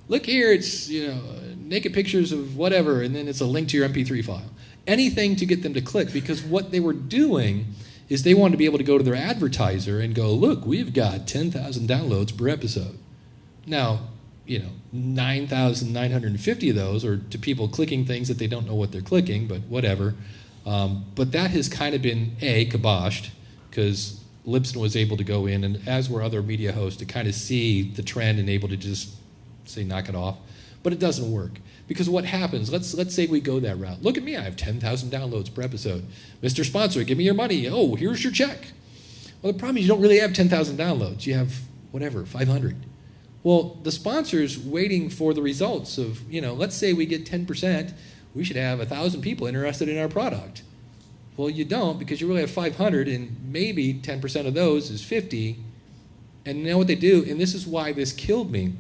look here, it's, naked pictures of whatever, and then it's a link to your MP3 file. Anything to get them to click, because what they were doing is they wanted to be able to go to their advertiser and go, look, we've got 10,000 downloads per episode. Now, 9,950 of those are to people clicking things that they don't know what they're clicking, but whatever. But that has kind of been, kiboshed, because Libsyn was able to go in, and as were other media hosts, to kind of see the trend and able to just say, knock it off. But it doesn't work. Because what happens, let's say we go that route. Look at me, I have 10,000 downloads per episode. Mr. Sponsor, give me your money. Oh, here's your check. Well, the problem is you don't really have 10,000 downloads. You have, 500. Well, the sponsor's waiting for the results of, let's say we get 10%, we should have 1,000 people interested in our product. Well, you don't, because you really have 500, and maybe 10% of those is 50. And you know what they do? And this is why this killed me.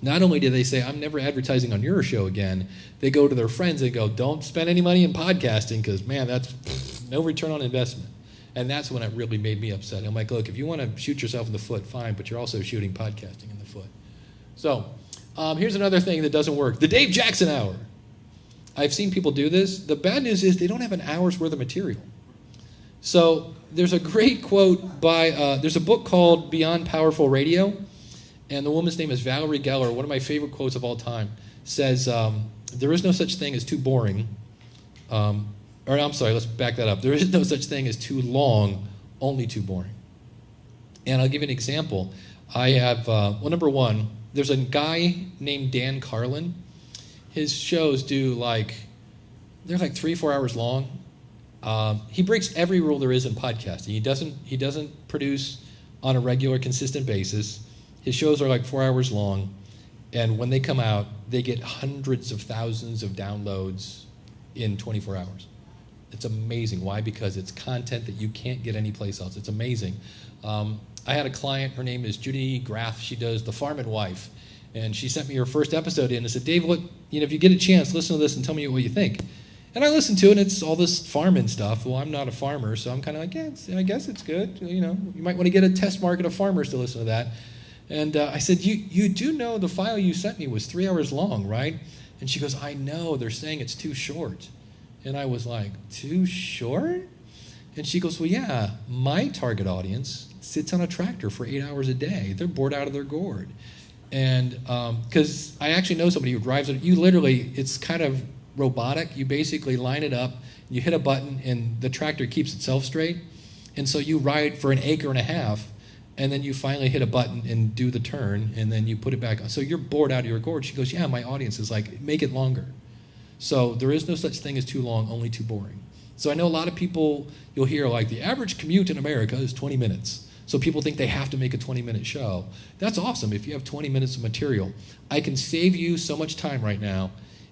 Not only do they say, I'm never advertising on your show again, they go to their friends and go, don't spend any money in podcasting, because, man, that's no return on investment. And that's when it really made me upset. I'm like, look, if you want to shoot yourself in the foot, fine, but you're also shooting podcasting in the foot. So here's another thing that doesn't work. The Dave Jackson Hour. I've seen people do this. The bad news is they don't have an hour's worth of material. So there's a great quote by, there's a book called Beyond Powerful Radio, and the woman's name is Valerie Geller. One of my favorite quotes of all time says, there is no such thing as too boring. Or I'm sorry, let's back that up. There is no such thing as too long, only too boring. And I'll give you an example. I have, number one, there's a guy named Dan Carlin. His shows they're like 3-4 hours long. He breaks every rule there is in podcasting. He doesn't produce on a regular, consistent basis. His shows are like 4 hours long, and when they come out, they get hundreds of thousands of downloads in 24 hours. It's amazing. Why? Because it's content that you can't get anyplace else. It's amazing. I had a client, her name is Judy Graff. She does The Farm and Wife. And she sent me her first episode in and said, Dave, look, if you get a chance, listen to this and tell me what you think. And I listened to it, and it's all this farming stuff. Well, I'm not a farmer, so I'm kind of like, yeah, I guess it's good. You might want to get a test market of farmers to listen to that. And I said, you do know the file you sent me was 3 hours long, right? And she goes, I know. They're saying it's too short. And I was like, too short? And she goes, well, yeah, my target audience sits on a tractor for 8 hours a day. They're bored out of their gourd. And because I actually know somebody who drives it. It's kind of robotic. You basically line it up, you hit a button, and the tractor keeps itself straight. And so you ride for an acre and a half, and then you finally hit a button and do the turn, and then you put it back on. So you're bored out of your gourd. She goes, yeah, my audience is like, make it longer. So there is no such thing as too long, only too boring. So I know a lot of people, you'll hear like the average commute in America is 20 minutes. So people think they have to make a 20-minute show. That's awesome if you have 20 minutes of material. I can save you so much time right now.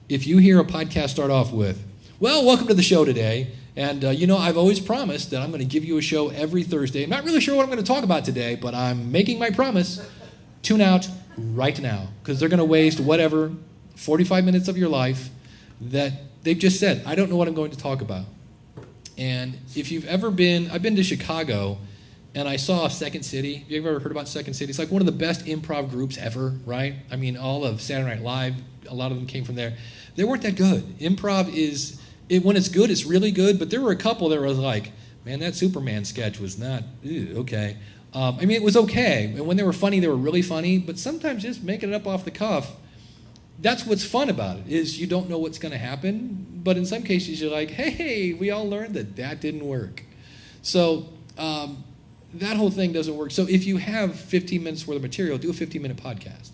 If you hear a podcast start off with, well, welcome to the show today. And, I've always promised that I'm going to give you a show every Thursday. I'm not really sure what I'm going to talk about today, but I'm making my promise. Tune out right now, because they're going to waste 45 minutes of your life that they've just said, I don't know what I'm going to talk about. And if you've ever I've been to Chicago, and I saw Second City. Have you ever heard about Second City? It's like one of the best improv groups ever, right? I mean, all of Saturday Night Live, a lot of them came from there. They weren't that good. Improv when it's good, it's really good, but there were a couple that was like, man, that Superman sketch was not, okay. It was okay. And when they were funny, they were really funny, but sometimes just making it up off the cuff, that's what's fun about it, is you don't know what's going to happen, but in some cases you're like, hey, we all learned that didn't work. So that whole thing doesn't work. So if you have 15 minutes worth of material, do a 15-minute podcast.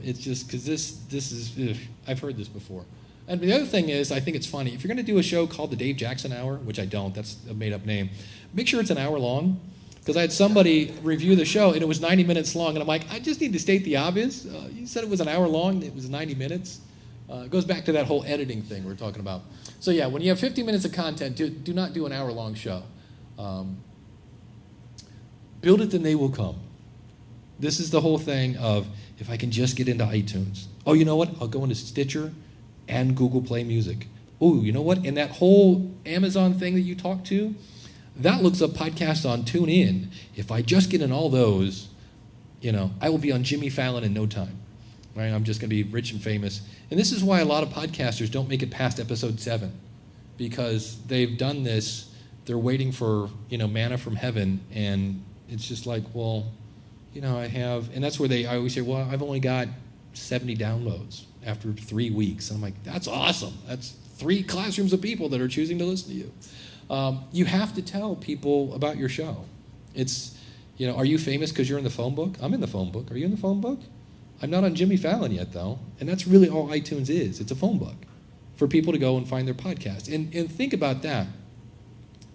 It's just because this is, I've heard this before. And the other thing is, I think it's funny, if you're going to do a show called the Dave Jackson Hour, which I don't, that's a made-up name, make sure it's an hour long. Because I had somebody review the show, and it was 90 minutes long, and I'm like, I just need to state the obvious. You said it was an hour long, it was 90 minutes. It goes back to that whole editing thing we're talking about. So yeah, when you have 15 minutes of content, do not do an hour-long show. Build it, then they will come. This is the whole thing of, if I can just get into iTunes. Oh, you know what? I'll go into Stitcher and Google Play Music. Oh, you know what? And that whole Amazon thing that you talked to, that looks up podcasts on TuneIn. If I just get in all those, I will be on Jimmy Fallon in no time. Right? I'm just going to be rich and famous. And this is why a lot of podcasters don't make it past episode 7, because they've done this. They're waiting for, manna from heaven, and it's just like, well, I have, and that's where I always say, well, I've only got 70 downloads after 3 weeks. And I'm like, that's awesome. That's 3 classrooms of people that are choosing to listen to you. You have to tell people about your show. It's, are you famous because you're in the phone book? I'm in the phone book. Are you in the phone book? I'm not on Jimmy Fallon yet, though, and that's really all iTunes is. It's a phone book for people to go and find their podcast. And think about that.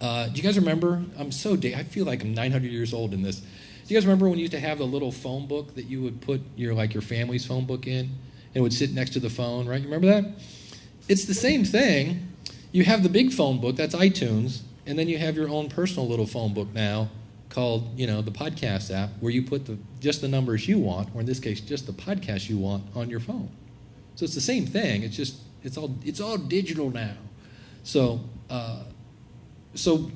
Do you guys remember? I feel like I'm 900 years old in this. Do you guys remember when you used to have the little phone book that you would put your family's phone book in, and it would sit next to the phone, right? You remember that? It's the same thing. You have the big phone book, that's iTunes, and then you have your own personal little phone book now called, the podcast app, where you put just the numbers you want, or in this case, just the podcast you want on your phone. So it's the same thing. It's all digital now. So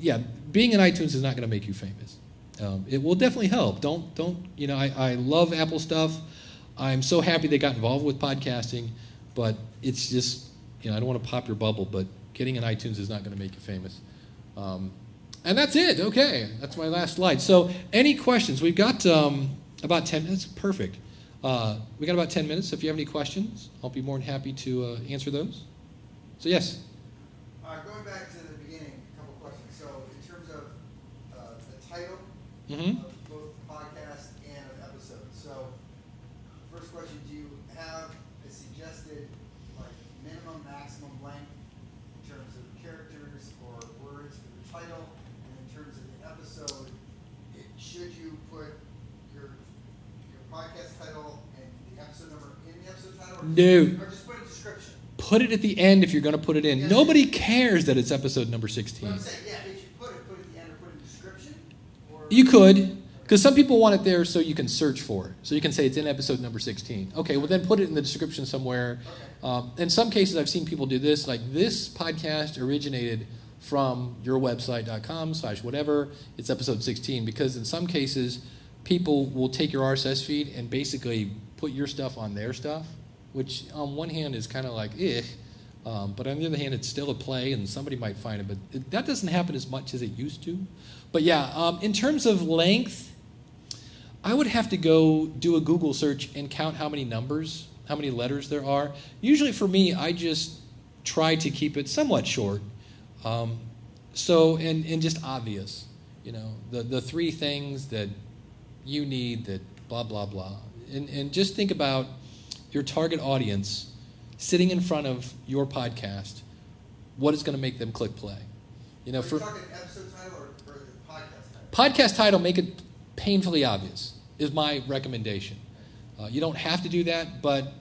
yeah, being in iTunes is not going to make you famous. It will definitely help. I love Apple stuff. I'm so happy they got involved with podcasting, but it's just, I don't want to pop your bubble, but getting in iTunes is not going to make you famous. And that's it. Okay, that's my last slide. So any questions? We've got about 10 minutes. Perfect. We got about 10 minutes. So if you have any questions, I'll be more than happy to answer those. So yes?
Going back to the beginning, a couple questions. So in terms of the title
Mm-hmm.
of both podcast and of episode. So first question, do you have a suggested minimum, maximum length in terms of characters or words for the title? And in terms of the episode, should you put your podcast title and the episode number in the episode title?
No.
Or just put a description?
Put it at the end if you're going to put it in.
Yes.
Nobody cares that it's episode number 16.
But I'm saying, yeah, if you put it at the end or put a description? Or
You could, because some people want it there so you can search for it. So you can say it's in episode number 16. Okay, well then put it in the description somewhere.
Okay.
In some cases, I've seen people do this, like this podcast originated from yourwebsite.com/whatever. It's episode 16, because in some cases, people will take your RSS feed and basically put your stuff on their stuff, which on one hand is kind of like, but on the other hand, it's still a play, and somebody might find it. But that doesn't happen as much as it used to. But yeah, in terms of length, I would have to go do a Google search and count how many letters there are. Usually for me, I just try to keep it somewhat short. And just obvious. The three things that you need, that blah, blah, blah. And just think about your target audience sitting in front of your podcast. What is going to make them click play?
Are you talking episode title or the podcast title?
Podcast title, make it painfully obvious, is my recommendation. You don't have to do that, but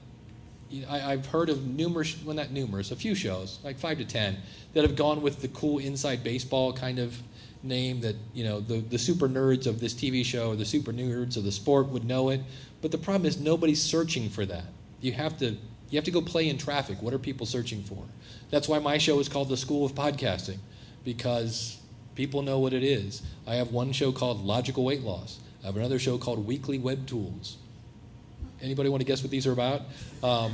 I've heard of a few shows, like 5 to 10, that have gone with the cool inside baseball kind of name that, the super nerds of this TV show or the super nerds of the sport would know it. But the problem is nobody's searching for that. You have to go play in traffic. What are people searching for? That's why my show is called The School of Podcasting, because people know what it is. I have one show called Logical Weight Loss. I have another show called Weekly Web Tools. Anybody want to guess what these are about? I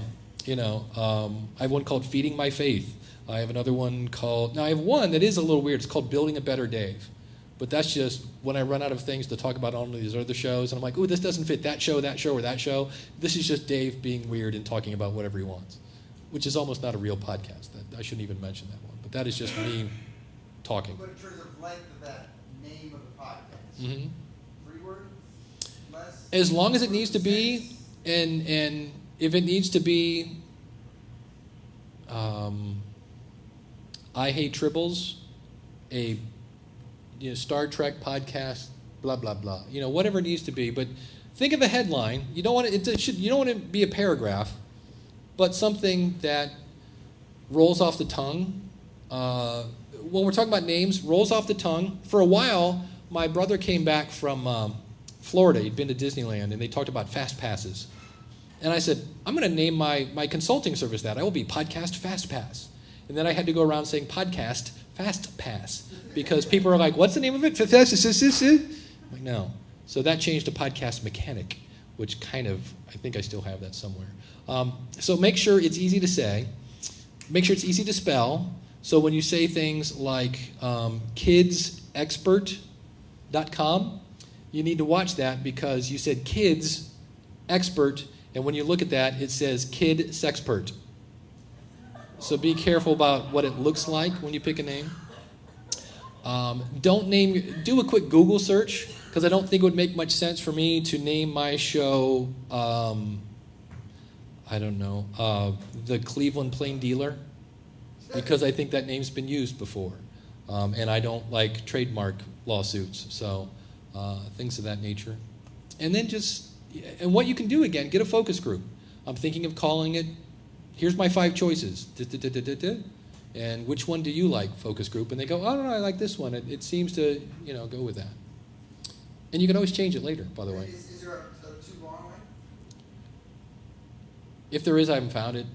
have one called Feeding My Faith. I have another one called... Now, I have one that is a little weird. It's called Building a Better Dave. But that's just when I run out of things to talk about on these other shows, and I'm like, ooh, this doesn't fit that show, or that show. This is just Dave being weird and talking about whatever he wants, which is almost not a real podcast. I shouldn't even mention that one. But that is just me talking.
But in terms of length of that name of the podcast,
Mm-hmm.
3 words? Less?
As long as it needs to be, and if it needs to be, I Hate Tribbles, a Star Trek podcast, blah blah blah. Whatever it needs to be. But think of a headline. You don't want it. You don't want it to be a paragraph, but something that rolls off the tongue. When we're talking about names, rolls off the tongue. For a while, my brother came back from Florida. He'd been to Disneyland, and they talked about fast passes. And I said, I'm going to name my consulting service that. I will be Podcast Fast Pass. And then I had to go around saying Podcast Fast Pass, because people are like, what's the name of it? I'm like, no. So that changed to Podcast Mechanic, which I think I still have that somewhere. So make sure it's easy to say. Make sure it's easy to spell. So when you say things like kidsexpert.com, you need to watch that, because you said kids expert, and when you look at that, it says kid sexpert. So be careful about what it looks like when you pick a name. Do a quick Google search, because I don't think it would make much sense for me to name my show I don't know, the Cleveland Plain Dealer, because I think that name's been used before. And I don't like trademark lawsuits, so things of that nature. And then and what you can do, again, get a focus group. I'm thinking of calling it, here's my 5 choices. And which one do you like, focus group? And they go, oh, no, I like this one. It seems to, go with that. And you can always change it later, by the way.
Is there a too long way?
If there is, I haven't found it.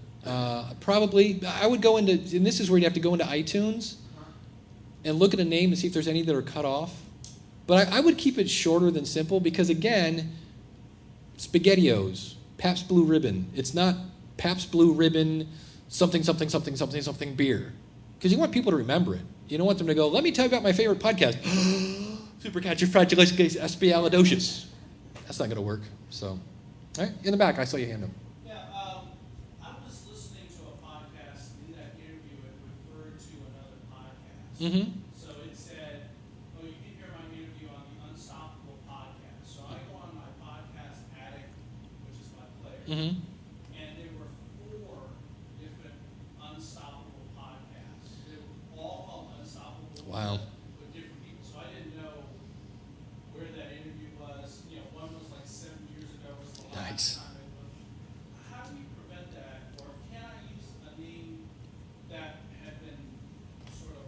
Probably, I would go into, and this is where you have to go into iTunes and look at a name and see if there's any that are cut off. But I would keep it shorter than simple because, again, SpaghettiOs, Pabst Blue Ribbon. It's not Pabst Blue Ribbon something, something, something, something, something beer. Because you want people to remember it. You don't want them to go, let me tell you about my favorite podcast. Supercalifragilisticexpialidocious. That's not going to work. So, all right, in the back, I saw your hand up.
Yeah, I was listening to a podcast. In that interview, it referred to another podcast.
Mm-hmm.
So it said, you can hear my interview on the Unstoppable podcast. So I go on my podcast addict, which is my player,
Mm-hmm.
and there were 4 different Unstoppable podcasts. They were all called Unstoppable.
Wow.
With different people. So I didn't know where that interview was. One was like 7 years ago. Was the
Nice.
last time it was. How do you prevent that, or can I use a name that had been sort of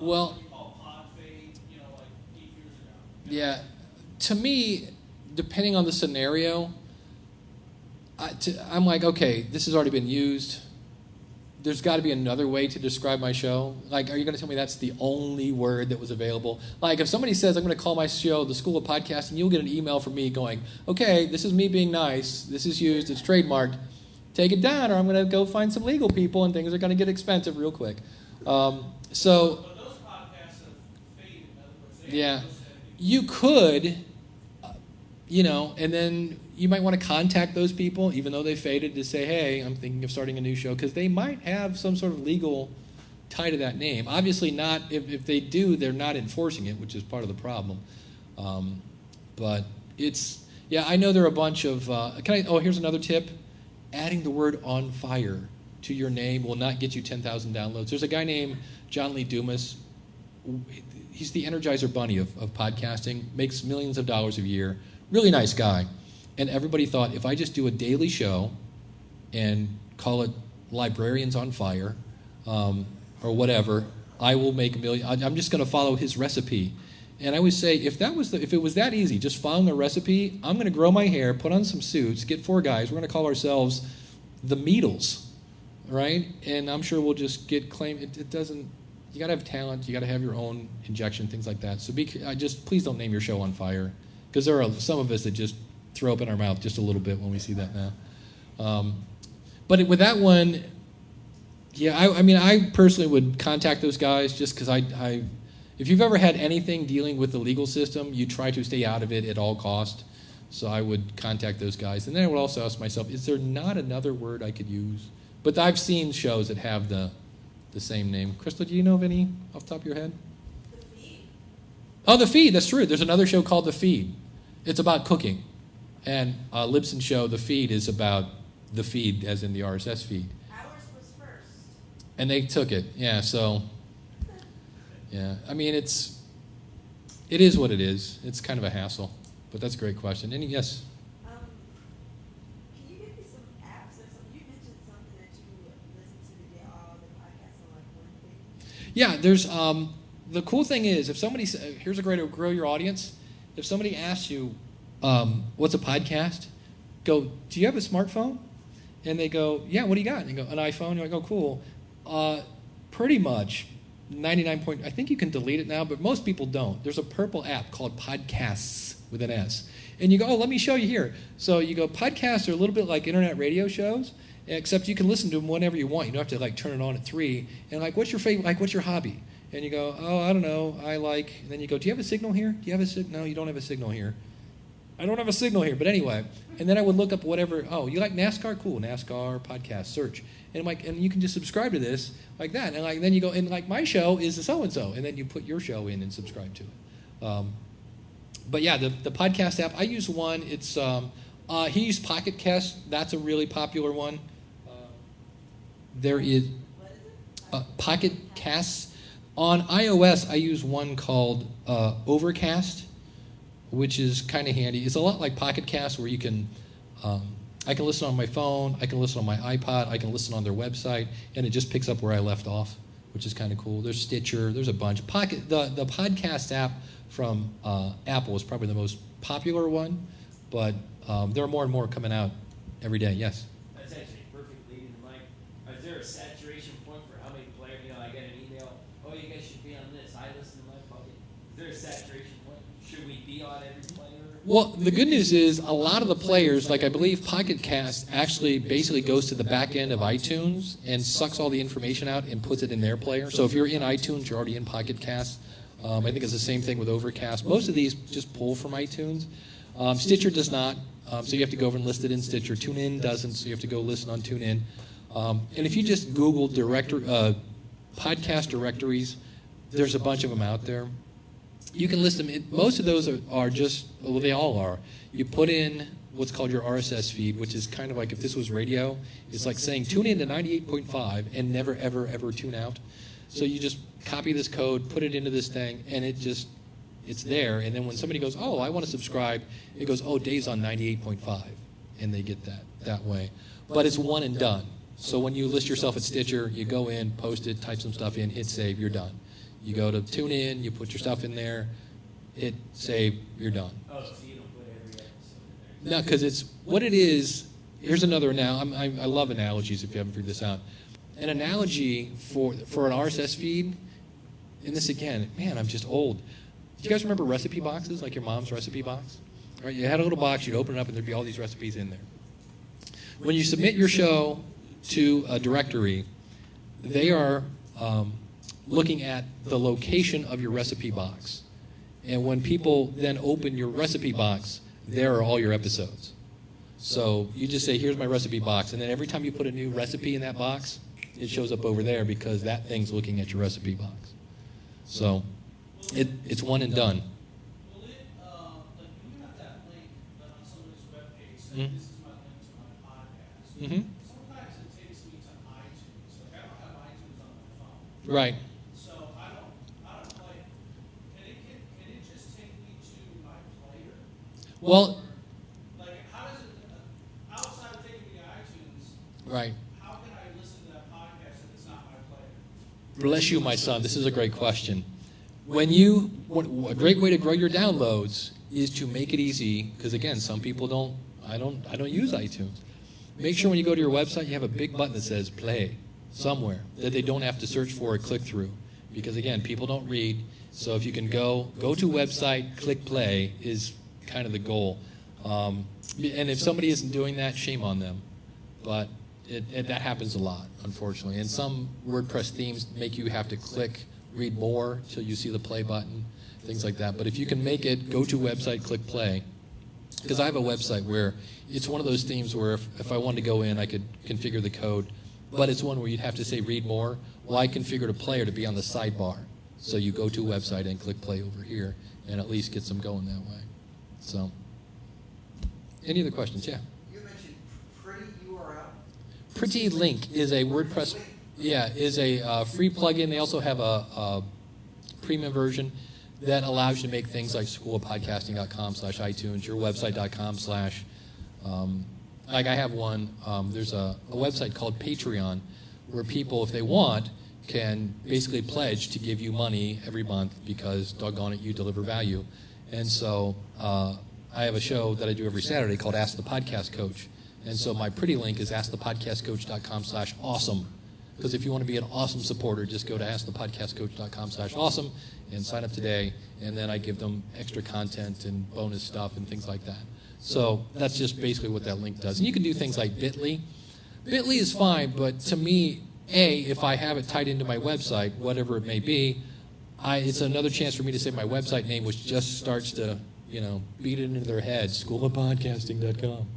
Well,
what you call pod fade, like 8 years ago?
yeah, to me, depending on the scenario, I'm like, okay, this has already been used. There's got to be another way to describe my show. Like, are you going to tell me that's the only word that was available? Like, if somebody says, I'm going to call my show the School of Podcasting, you'll get an email from me going, okay, this is me being nice. This is used. It's trademarked. Take it down, or I'm going to go find some legal people, and things are going to get expensive real quick.
But those podcasts have faded. In other words,
Yeah, you could, and then you might want to contact those people, even though they faded, to say, hey, I'm thinking of starting a new show, because they might have some sort of legal tie to that name. Obviously not, if they do, they're not enforcing it, which is part of the problem. But I know there are a bunch of, here's another tip. Adding the word on fire to your name will not get you 10,000 downloads. There's a guy named John Lee Dumas. He's the Energizer Bunny of podcasting, makes millions of dollars a year. Really nice guy. And everybody thought, if I just do a daily show and call it Librarians on Fire or whatever, I will make $1 million. I'm just going to follow his recipe. And I would say, if it was that easy, just following a recipe, I'm going to grow my hair, put on some suits, get 4 guys. We're going to call ourselves the Meatles, right? And I'm sure we'll just get claimed. It doesn't. You got to have talent. You got to have your own injection, things like that. So please don't name your show on fire, because there are some of us that just throw up in our mouth just a little bit when we see that now. But with that one, I personally would contact those guys just because if you've ever had anything dealing with the legal system, you try to stay out of it at all cost. So I would contact those guys. And then I would also ask myself, is there not another word I could use? But I've seen shows that have the same name. Crystal, do you know of any off the top of your head?
The Feed.
Oh, The Feed, that's true. There's another show called The Feed. It's about cooking. And Libsyn show, The Feed, is about the feed, as in the RSS feed.
Ours was first.
And they took it. Yeah, so, yeah. I mean, it is what it is. It's kind of a hassle. But that's a great question. Yes?
Can you give me some apps or something? You mentioned something that you listen to get all the podcasts on like one thing.
Yeah, there's, the cool thing is, if somebody, here's a great way to grow your audience. If somebody asks you, what's a podcast? Go, do you have a smartphone? And they go, yeah, what do you got? And you go, an iPhone? And I go, cool. Pretty much, 99 point, I think you can delete it now, but most people don't. There's a purple app called Podcasts with an S. And you go, oh, let me show you here. So you go, podcasts are a little bit like internet radio shows, except you can listen to them whenever you want. You don't have to turn it on at 3. And what's your favorite, what's your hobby? And you go, oh, I don't know, and then you go, do you have a signal here? Do you have a signal? No, you don't have a signal here. I don't have a signal here, but anyway. And then I would look up whatever, oh, you like NASCAR? Cool, NASCAR podcast, search. And and you can just subscribe to this like that. And then you go, and my show is so-and-so. And then you put your show in and subscribe to it. But yeah, the podcast app, I use one. It's He used Pocket Cast. That's a really popular one. There is
What is it?
Pocket Casts. On iOS, I use one called Overcast, which is kind of handy. It's a lot like Pocket Cast, where you can, I can listen on my phone, I can listen on my iPod, I can listen on their website, and it just picks up where I left off, which is kind of cool. There's Stitcher, there's a bunch. The podcast app from Apple is probably the most popular one, but there are more and more coming out every day. Yes.
That's actually a perfect lead. Like, is there a saturation point for how many players? You know, I get an email. Oh, you guys should be on this. I listen to my pocket. Is there a saturation point? Should we be on every player?
Well, the good news is a lot of the players, like I believe Pocket Cast, actually basically goes to the back end of iTunes and sucks all the information out and puts it in their player. So if you're in iTunes, you're already in Pocket Cast. I think it's the same thing with Overcast. Most of these just pull from iTunes. Stitcher does not, so you have to go over and list it in Stitcher. TuneIn doesn't, so you have to go listen on TuneIn. And if you just Google podcast directories, there's a bunch of them out there. You can list them. Most of those are just, well, they all are. You put in what's called your RSS feed, which is kind of like if this was radio, it's like saying tune in to 98.5 and never, ever, ever tune out. So you just copy this code, put it into this thing, and it's there. And then when somebody goes, oh, I want to subscribe, it goes, oh, Dave's on 98.5, and they get that way. But it's one and done. So when you list yourself at Stitcher, you go in, post it, type some stuff in, hit save, you're done. You go to TuneIn, you put your stuff in there, hit save, you're done.
Oh, so you don't put every episode in
No,
there.
because it's what it is. Here's another I love analogies if you haven't figured this out. An analogy for an RSS feed, and this again, man, I'm just old. Do you guys remember recipe boxes, like your mom's recipe box? All right, you had a little box, you'd open it up, and there'd be all these recipes in there. When you submit your show to a directory, they are looking at the location of your recipe box. And when people then open your recipe box, there are all your episodes. So you just say, here's my recipe box, and then every time you put a new recipe in that box, it shows up over there because that thing's looking at your recipe box. So it's one and done.
Will it, like, you have that link on somebody's webpage saying
Mhm.
this is my link to my podcast.
Mm-hmm.
Sometimes it takes me to iTunes. Like, I don't have iTunes on my phone.
Right.
So I don't like, can it just take me to my player?
Well,
Like, how does it, outside of taking me to iTunes,
right.
how can I listen to that podcast if it's not my player?
Bless you, my son. This is a great question. A great way to grow your downloads is to make it easy, because again, some people don't. I don't use iTunes. Make sure when you go to your website, you have a big button that says play somewhere that they don't have to search for or click through, because again, people don't read. So if you can go to website, click play is kind of the goal. And if somebody isn't doing that, shame on them. But that happens a lot, unfortunately. And some WordPress themes make you have to click read more till you see the play button, things like that. But if you can make it go to website, click play, because I have a website where it's one of those themes where if I wanted to go in, I could configure the code, but it's one where you'd have to say read more. Well, I configured a player to be on the sidebar. So you go to a website and click play over here and at least gets them going that way. So, any other questions? Yeah.
You mentioned Pretty URL.
Pretty Link is a WordPress, is a free plugin. They also have a premium version that allows you to make things like schoolofpodcasting.com/iTunes, yourwebsite.com/, like I have one, there's a website called Patreon where people, if they want, can basically pledge to give you money every month because, doggone it, you deliver value. And so I have a show that I do every Saturday called Ask the Podcast Coach. And so my pretty link is askthepodcastcoach.com/awesome. Because if you want to be an awesome supporter, just go to askthepodcastcoach.com/awesome and sign up today. And then I give them extra content and bonus stuff and things like that. So that's just basically what that link does. And you can do things like Bitly. Bitly is fine, but to me, if I have it tied into my website, whatever it may be, it's another chance for me to say my website name, which just starts to, beat it into their head, schoolofpodcasting.com.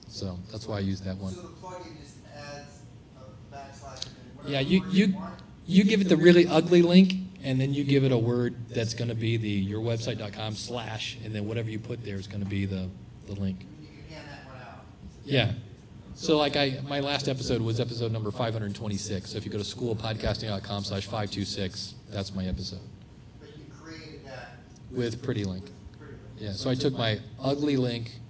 So that's why I use that one.
So the plugin just adds a backslash and whatever
Yeah,
word you want.
you give it the really ugly link, and then you give it a word that's going to be the yourwebsite.com / and then whatever you put there is going to be the link.
You can hand that
Yeah. So like my last episode was episode number 526. So if you go to schoolofpodcasting.com/526, that's my episode.
But you created that
With Pretty Link.
with Pretty Link.
Yeah, so I took my ugly link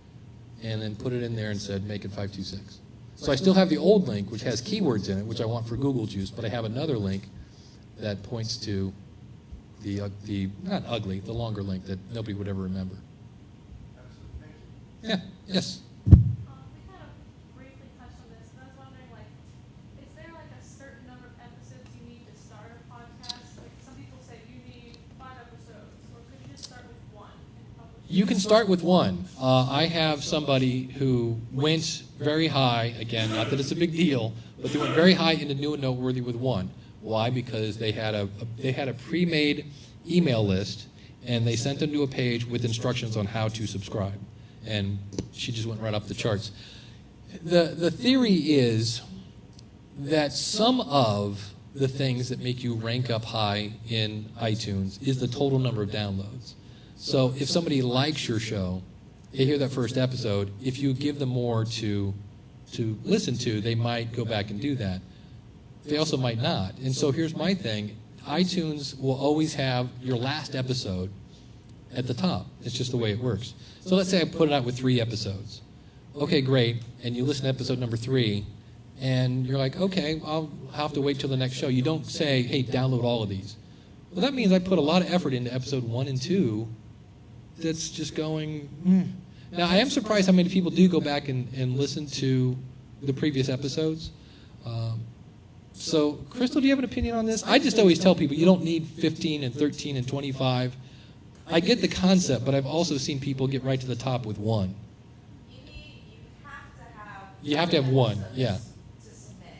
and then put it in there and said make it 526. So I still have the old link, which has keywords in it, which I want for Google Juice, but I have another link that points to the not ugly, the longer link that nobody would ever remember.
Absolutely. Thank you.
Yeah, yes.
We kind of briefly touched on this, but I was wondering, like, is there like a certain number of episodes you need to start a podcast? Like, some people say you need 5 episodes, or could you just start with 1 and publish it?
You can start with 1. I have somebody who went very high, again, not that it's a big deal, but they went very high into New and Noteworthy with 1. Why? Because they had a pre-made email list, and they sent them to a page with instructions on how to subscribe. And she just went right up the charts. The theory is that some of the things that make you rank up high in iTunes is the total number of downloads. So if somebody likes your show, they hear that first episode, if you give them more to listen to, they might go back and do that. They also might not. And so here's my thing. iTunes will always have your last episode at the top. It's just the way it works. So let's say I put it out with 3 episodes. Okay, great. And you listen to episode number 3, and you're like, okay, I'll have to wait till the next show. You don't say, hey, download all of these. Well, that means I put a lot of effort into episode 1 and 2 that's just going, Now, I am surprised how many people do go back and listen to the previous episodes. So, Crystal, do you have an opinion on this? I just always tell people you don't need 15 and 13 and 25. I get the concept, but I've also seen people get right to the top with 1. You have to have 1, yeah.
To submit.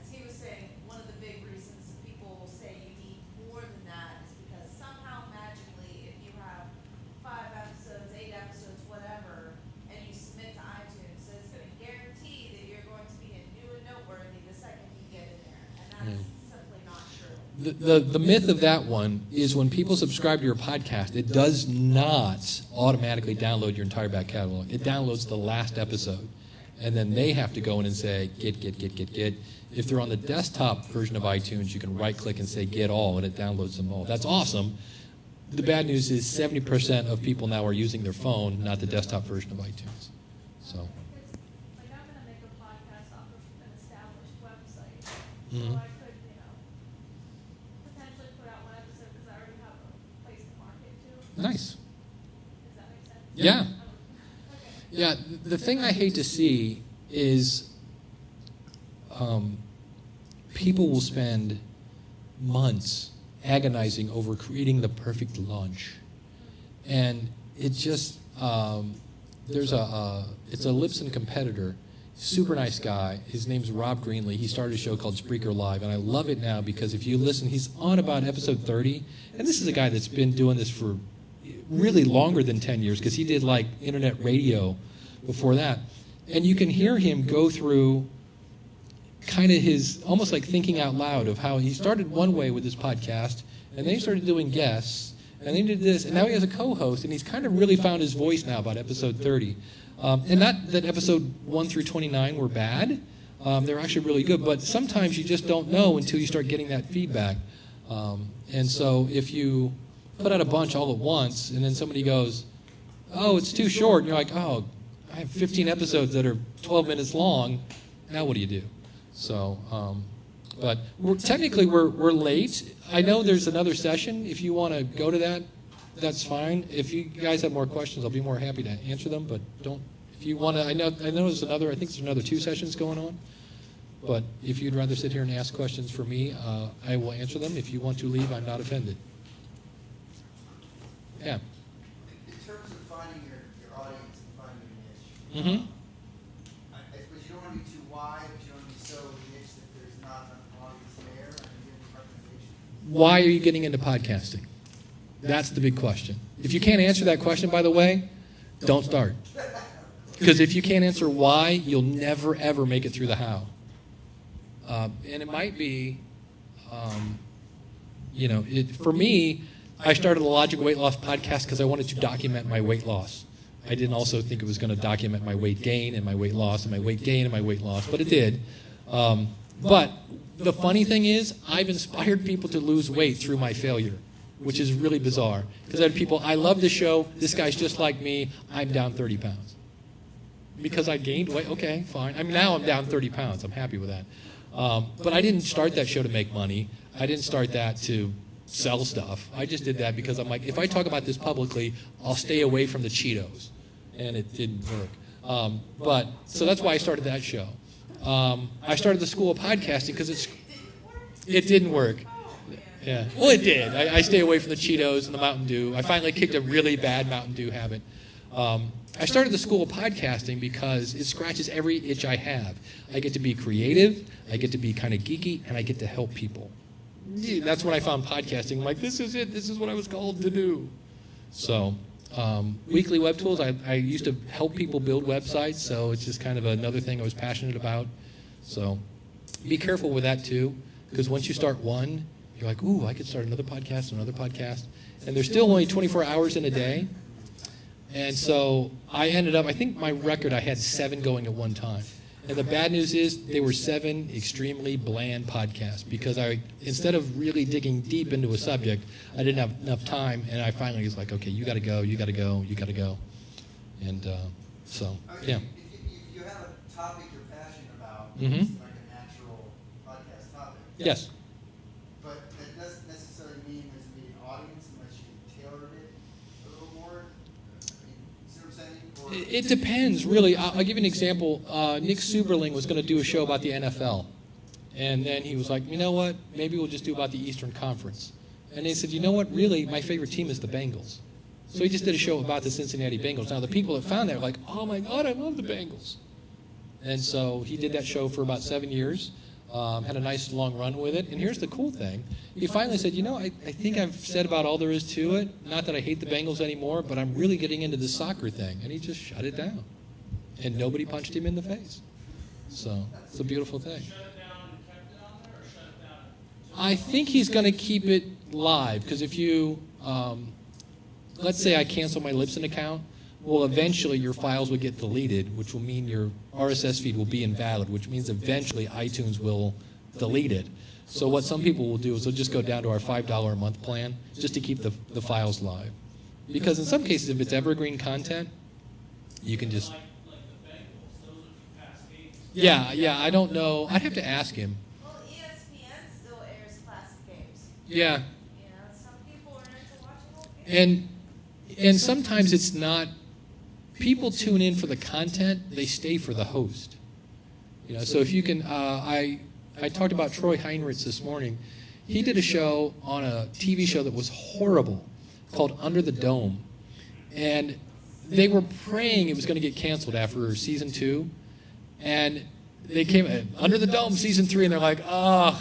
As he was saying, one of the big reasons people will say you need more than that is because somehow magically, if you have 5 episodes, 8 episodes, whatever, and you submit to iTunes, so it's going to guarantee that you're going to be in New and Noteworthy the second you get in there. And that's simply not true.
The myth of that one is when people subscribe to your podcast, it does not automatically download your entire back catalog. It downloads the last episode. And then they have to go in and say, get. If they're on the desktop version of iTunes, you can right-click and say, get all, and it downloads them all. That's awesome. The bad news is 70% of people now are using their phone, not the desktop version of iTunes. So.
Because, like, I'm going to make a podcast off of an established website,
Mhm.
so I could, potentially put out 1 episode because I already have a place to market to.
Nice.
Does that make sense?
Yeah.
Okay.
Yeah, the thing I hate to see is people will spend months agonizing over creating the perfect lunch. And it just, it's a Lipson competitor, super nice guy. His name's Rob Greenlee. He started a show called Spreaker Live, and I love it now because if you listen, he's on about episode 30, and this is a guy that's been doing this for really longer than 10 years because he did like internet radio before that. And you can hear him go through kind of his, almost like thinking out loud of how he started one way with his podcast, and then he started doing guests, and then he did this, and now he has a co-host, and he's kind of really found his voice now about episode 30. And not that episode 1 through 29 were bad. They're actually really good, but sometimes you just don't know until you start getting that feedback. And so if you put out a bunch all at once, and then somebody goes, oh, it's too short, and you're like, oh, I have 15 episodes that are 12 minutes long, now what do you do? So, but technically we're late. I know there's another session. If you want to go to that, that's fine. If you guys have more questions, I'll be more happy to answer them, but don't, if you want to, I know there's another, I think there's another 2 sessions going on, but if you'd rather sit here and ask questions for me, I will answer them. If you want to leave, I'm not offended. Yeah.
In terms of finding your audience and finding your niche,
Mm-hmm.
I suppose you don't want to be too wide, but you don't want to be so niche that there's not enough audience there. Or you give recommendations.
Why are you getting into podcasting? That's the big question. If you can't answer that question, by the way, don't start. Because if you can't answer why, you'll never, ever make it through the how. And it might be, for me, I started the Logic Weight Loss podcast because I wanted to document my weight loss. I didn't also think it was going to document my weight gain and my weight loss and my weight gain and my weight loss, but it did. But the funny thing is, I've inspired people to lose weight through my failure, which is really bizarre. Because I had people, I love this show, this guy's just like me, I'm down 30 pounds. Because I gained weight, okay, fine. I mean, now I'm down 30 pounds, I'm happy with that. But I didn't start that show to make money. I didn't start that to sell stuff. I just did that because I'm like, if I talk about this publicly, I'll stay away from the Cheetos. And it didn't work. So that's why I started that show. I started the School of Podcasting because it didn't work. Yeah. Well, it did. I stay away from the Cheetos and the Mountain Dew. I finally kicked a really bad Mountain Dew habit. I started the School of Podcasting because it scratches every itch I have. I get to be creative, I get to be kind of geeky, and I get to help people. That's when I found podcasting. I'm like, this is it. This is what I was called to do. So, Weekly Web Tools, I used to help people build websites, so it's just kind of another thing I was passionate about. So, be careful with that too, because once you start one, you're like, ooh, I could start another podcast, and there's still only 24 hours in a day. And so I ended up, I think my record, I had 7 going at one time. And the bad news is they were 7 extremely bland podcasts because instead of really digging deep into a subject, I didn't have enough time, and I finally was like, okay, you got to go. And so, yeah.
If you have a topic you're passionate about,
Mm-hmm.
it's like a natural podcast topic.
Yes.
But that doesn't necessarily mean there's going to be an audience unless you tailored it a little more. See what I'm saying?
It depends, really. I'll give you an example. Nick Suberling was going to do a show about the NFL. And then he was like, you know what? Maybe we'll just do about the Eastern Conference. And they said, you know what? Really, my favorite team is the Bengals. So he just did a show about the Cincinnati Bengals. Now, the people that found that were like, oh, my God, I love the Bengals. And so he did that show for about 7 years. Had a nice long run with it. And here's the cool thing. He finally said, you know, I think I've said about all there is to it. Not that I hate the Bengals anymore, but I'm really getting into the soccer thing. And he just shut it down. And nobody punched him in the face. So it's a beautiful thing.
Shut it down and kept it on there, or shut it down?
I think he's going to keep it live. Because if you, let's say I cancel my Libsyn account, well, eventually your files will get deleted, which will mean your RSS feed will be invalid, which means eventually iTunes will delete it. So what some people will do is they'll just go down to our $5 a month plan just to keep the files live. Because in some cases, if it's evergreen content, you can just...
Like the Bengals, those are past games.
Yeah, I don't know. I'd have to ask him.
Well, ESPN still airs classic games.
Yeah.
You know, some people are into watching old games.
And sometimes it's not... People tune in for the content, they stay for the host. You know, so if you can, I talked about Troy Heinrichs this morning. He did a show on a TV show that was horrible called Under the Dome. And they were praying it was going to get canceled after season 2. And they came, Under the Dome, season 3, and they're like, oh.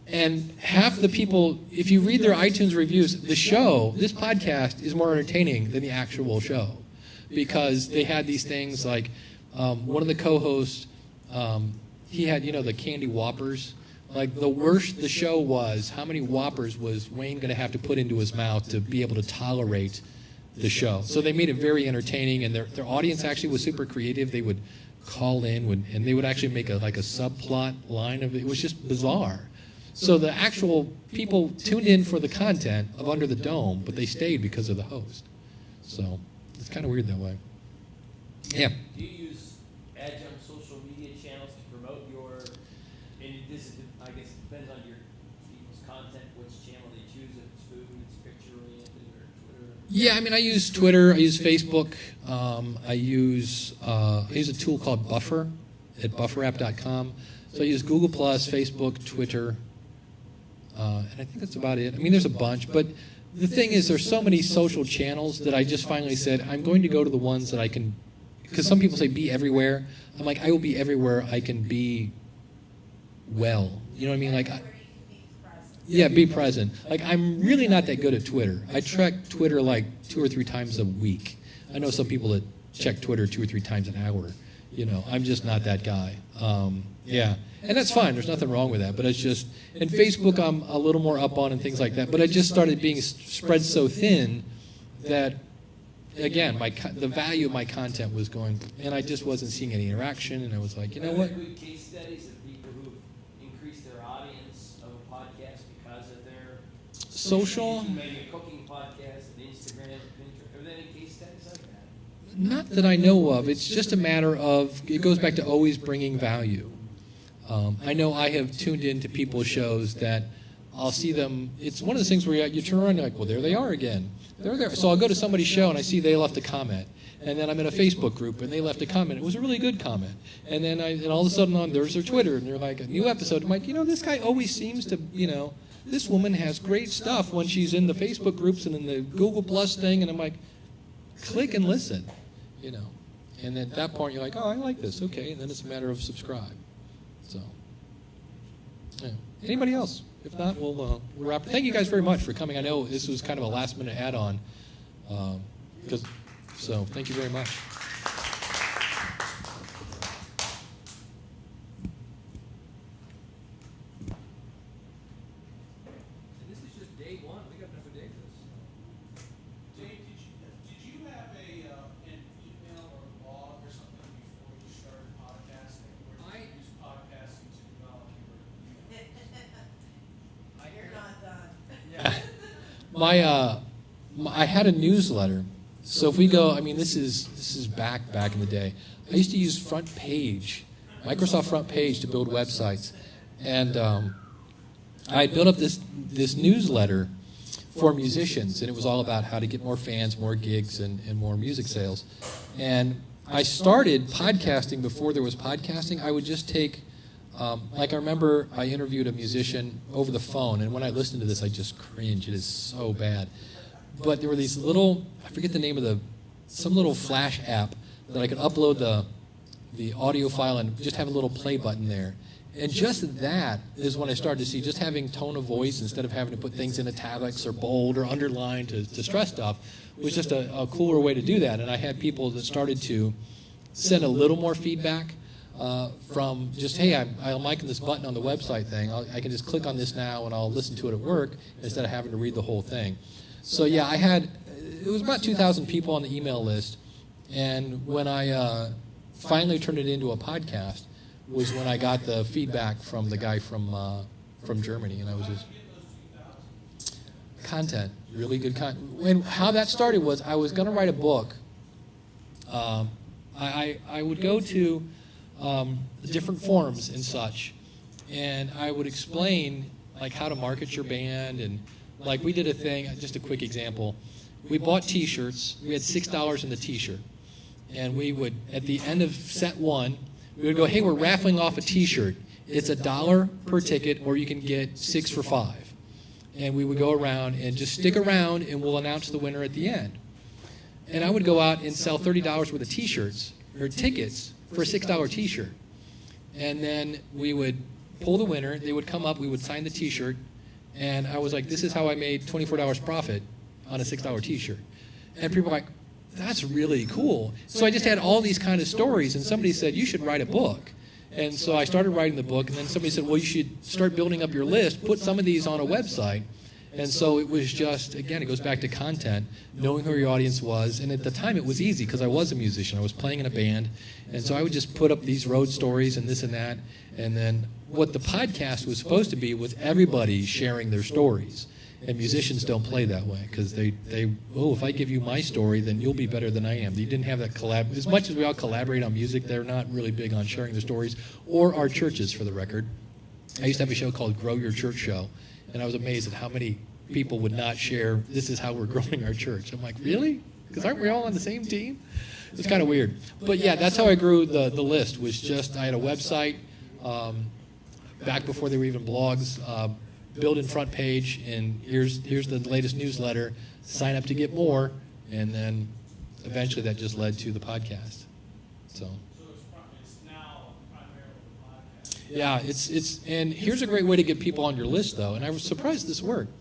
And half the people, if you read their iTunes reviews, the show, this podcast, is more entertaining than the actual show. Because they had these things like one of the co-hosts, he had, you know, the candy Whoppers. Like the worse the show was, how many Whoppers was Wayne going to have to put into his mouth to be able to tolerate the show? So they made it very entertaining, and their audience actually was super creative. They would call in, and they would actually make a subplot line of it. It was just bizarre. So the actual people tuned in for the content of Under the Dome, but they stayed because of the host. So... it's kind of weird that way. Yeah.
Do you use adjunct social media channels to promote your, and this is, I guess, it depends on your people's content, which channel they choose, if it's food, it's picture-oriented, or Twitter?
Yeah, I mean, I use Twitter, I use Facebook, I use a tool called Buffer at bufferapp.com. So I use Google+, Facebook, Twitter, and I think that's about it. I mean, there's a bunch, but the thing is, there's so many social channels that I just finally said, I'm going to go to the ones that I can, because some people say be everywhere. I'm like, I will be everywhere I can be well. You know what I mean? Like,
Everywhere you can be present.
yeah, be present. Like, I'm really not that good at Twitter. I check Twitter like 2 or 3 times a week. I know some people that check Twitter 2 or 3 times an hour. You know, I'm just not that guy. Yeah, and that's fine. There's nothing wrong with that. But it's just, and Facebook I'm a little more up on and things like that. But I just started being spread so thin that again, the value of my content was going, and I just wasn't seeing any interaction, and I was like, you know what?
Good case studies of people who increased their audience of a podcast because of their
Social?
maybe a cooking podcast, an Instagram, Pinterest. Are there any case studies like that?
Not that I know of. It's just a matter of, it goes back to always bringing value. I know I have tuned into people's shows that I'll see them. It's one of those things where you turn around and you're like, well, there they are again. They're there. So I'll go to somebody's show and I see they left a comment. And then I'm in a Facebook group and they left a comment. It was a really good comment. And then all of a sudden there's their Twitter and they're like, a new episode. I'm like, this guy always seems to, this woman has great stuff when she's in the Facebook groups and in the Google Plus thing. And I'm like, click and listen, And at that point you're like, oh, I like this. Okay. And then it's a matter of subscribe. So, yeah. Anybody else? If not, we'll wrap. Thank you guys very much for coming. I know this was kind of a last-minute add-on, so thank you very much.
And this is just day one. We got another day for this.
Dave, did you have an email or a blog or something before you started podcasting? Or did you use podcasting to develop your
You're not done.
I had a newsletter. So if we go, this is back in the day. I used to use Front Page, Microsoft Front Page to build websites, and I built up this newsletter for musicians, and it was all about how to get more fans, more gigs, and more music sales. And I started podcasting before there was podcasting. I would just take, I remember I interviewed a musician over the phone, and when I listened to this, I just cringe. It is so bad. But there were these little, I forget the name of some little flash app that I could upload the audio file and just have a little play button there. And just that is when I started to see just having tone of voice instead of having to put things in italics or bold or underline to stress stuff was just a cooler way to do that. And I had people that started to send a little more feedback from just, hey, I'm liking this button on the website thing. I can just click on this now and I'll listen to it at work instead of having to read the whole thing. So yeah, it was about 2,000 people on the email list, and when I finally turned it into a podcast was when I got the feedback from the guy from Germany, and I was just content, really good content. And how that started was I was going to write a book. I would go to different forums and such, and I would explain like how to market your band. And like we did a thing, just a quick example. We bought T-shirts. We had $6 in the T-shirt. And we would, at the end of set one, we would go, hey, we're raffling off a T-shirt. It's $1 per ticket, or you can get 6 for $5. And we would go around and just stick around, and we'll announce the winner at the end. And I would go out and sell $30 worth of T-shirts, or tickets, for a $6 T-shirt. And then we would pull the winner. They would come up. We would sign the T-shirt. And I was like, this is how I made $24 profit on a $6 T-shirt. And people were like, that's really cool. So I just had all these kind of stories, and somebody said, you should write a book. And so I started writing the book, and then somebody said, well, you should start building up your list, put some of these on a website. And so it was just, again, it goes back to content, knowing who your audience was. And at the time, it was easy because I was a musician. I was playing in a band. And so I would just put up these road stories and this and that. And then what the podcast was supposed to be was everybody sharing their stories. And musicians don't play that way because if I give you my story, then you'll be better than I am. You didn't have that collab. As much as we all collaborate on music, they're not really big on sharing their stories, or our churches, for the record. I used to have a show called Grow Your Church Show, and I was amazed at how many people would not share, this is how we're growing our church. I'm like, really? Because aren't we all on the same team? It's kind of weird. But yeah, that's how I grew the list, was just, I had a website back before there were even blogs, build in Front Page, and here's the latest newsletter, sign up to get more, and then eventually that just led to the podcast. So
it's now primarily a podcast.
yeah, and here's a great way to get people on your list, though, and I was surprised this worked.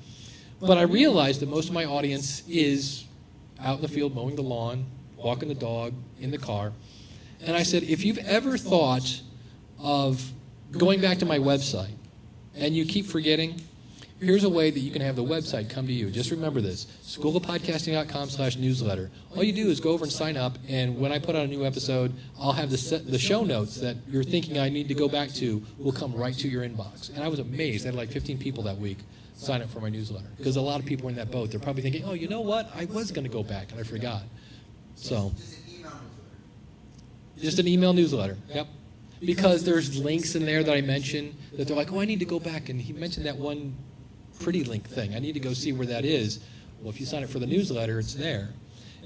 But I realized that most of my audience is out in the field mowing the lawn, walking the dog, in the car. And I said, if you've ever thought of going back to my website and you keep forgetting, here's a way that you can have the website come to you. Just remember this, schoolofpodcasting.com/newsletter. All you do is go over and sign up, and when I put out a new episode, I'll have the show notes that you're thinking I need to go back to will come right to your inbox. And I was amazed. I had like 15 people that week sign up for my newsletter, because a lot of people were in that boat. They're probably thinking, oh, you know what? I was going to go back, and I forgot. So,
Just an email newsletter.
just an email newsletter, yep. Because there's links in there that I mentioned that they're like, oh, I need to go back. And he mentioned that one pretty link thing. I need to go see where that is. Well, if you sign up for the newsletter, it's there.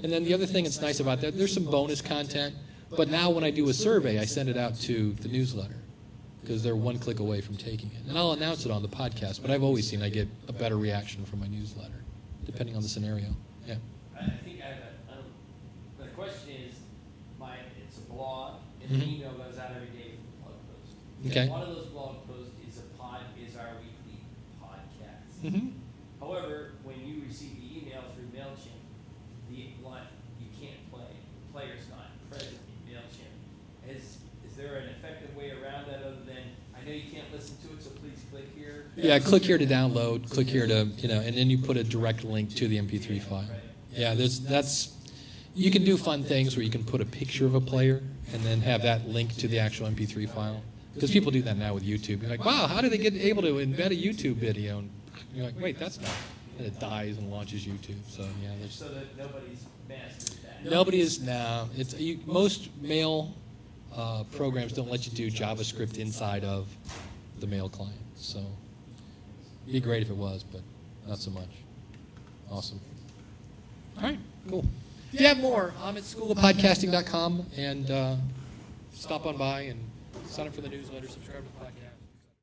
And then the other thing that's nice about that, there's some bonus content. But now when I do a survey, I send it out to the newsletter, because they're one click away from taking it. And I'll announce it on the podcast, but I've always seen I get a better reaction from my newsletter, depending on the scenario. Yeah.
I think I don't, the question is, it's a blog, and an email goes out every day from the blog post.
Okay.
One of those blog posts is our weekly podcast.
Mm-hmm.
However, when you receive the email through MailChimp, you can't play. The player's not present in MailChimp. Is there an effective way around that other than, I know you can't listen to it, so please click here?
Yeah, click here to download, click here to, and then you put a direct link to the MP3 file.
Right.
Yeah, you can do fun things where you can put a picture of a player and then have that link to the actual MP3 file. Because people do that now with YouTube. You're like, wow, how did they get able to embed a YouTube video? And you're like, wait, that's not. And it dies and launches YouTube. So yeah,
So that nobody's mastered that.
nobody is now. Most mail programs don't let you do JavaScript inside of the mail client. So it'd be great if it was, but not so much. Awesome. All right, cool. If you have more, I'm at schoolofpodcasting.com, and stop on by and sign up for the newsletter, subscribe to the podcast.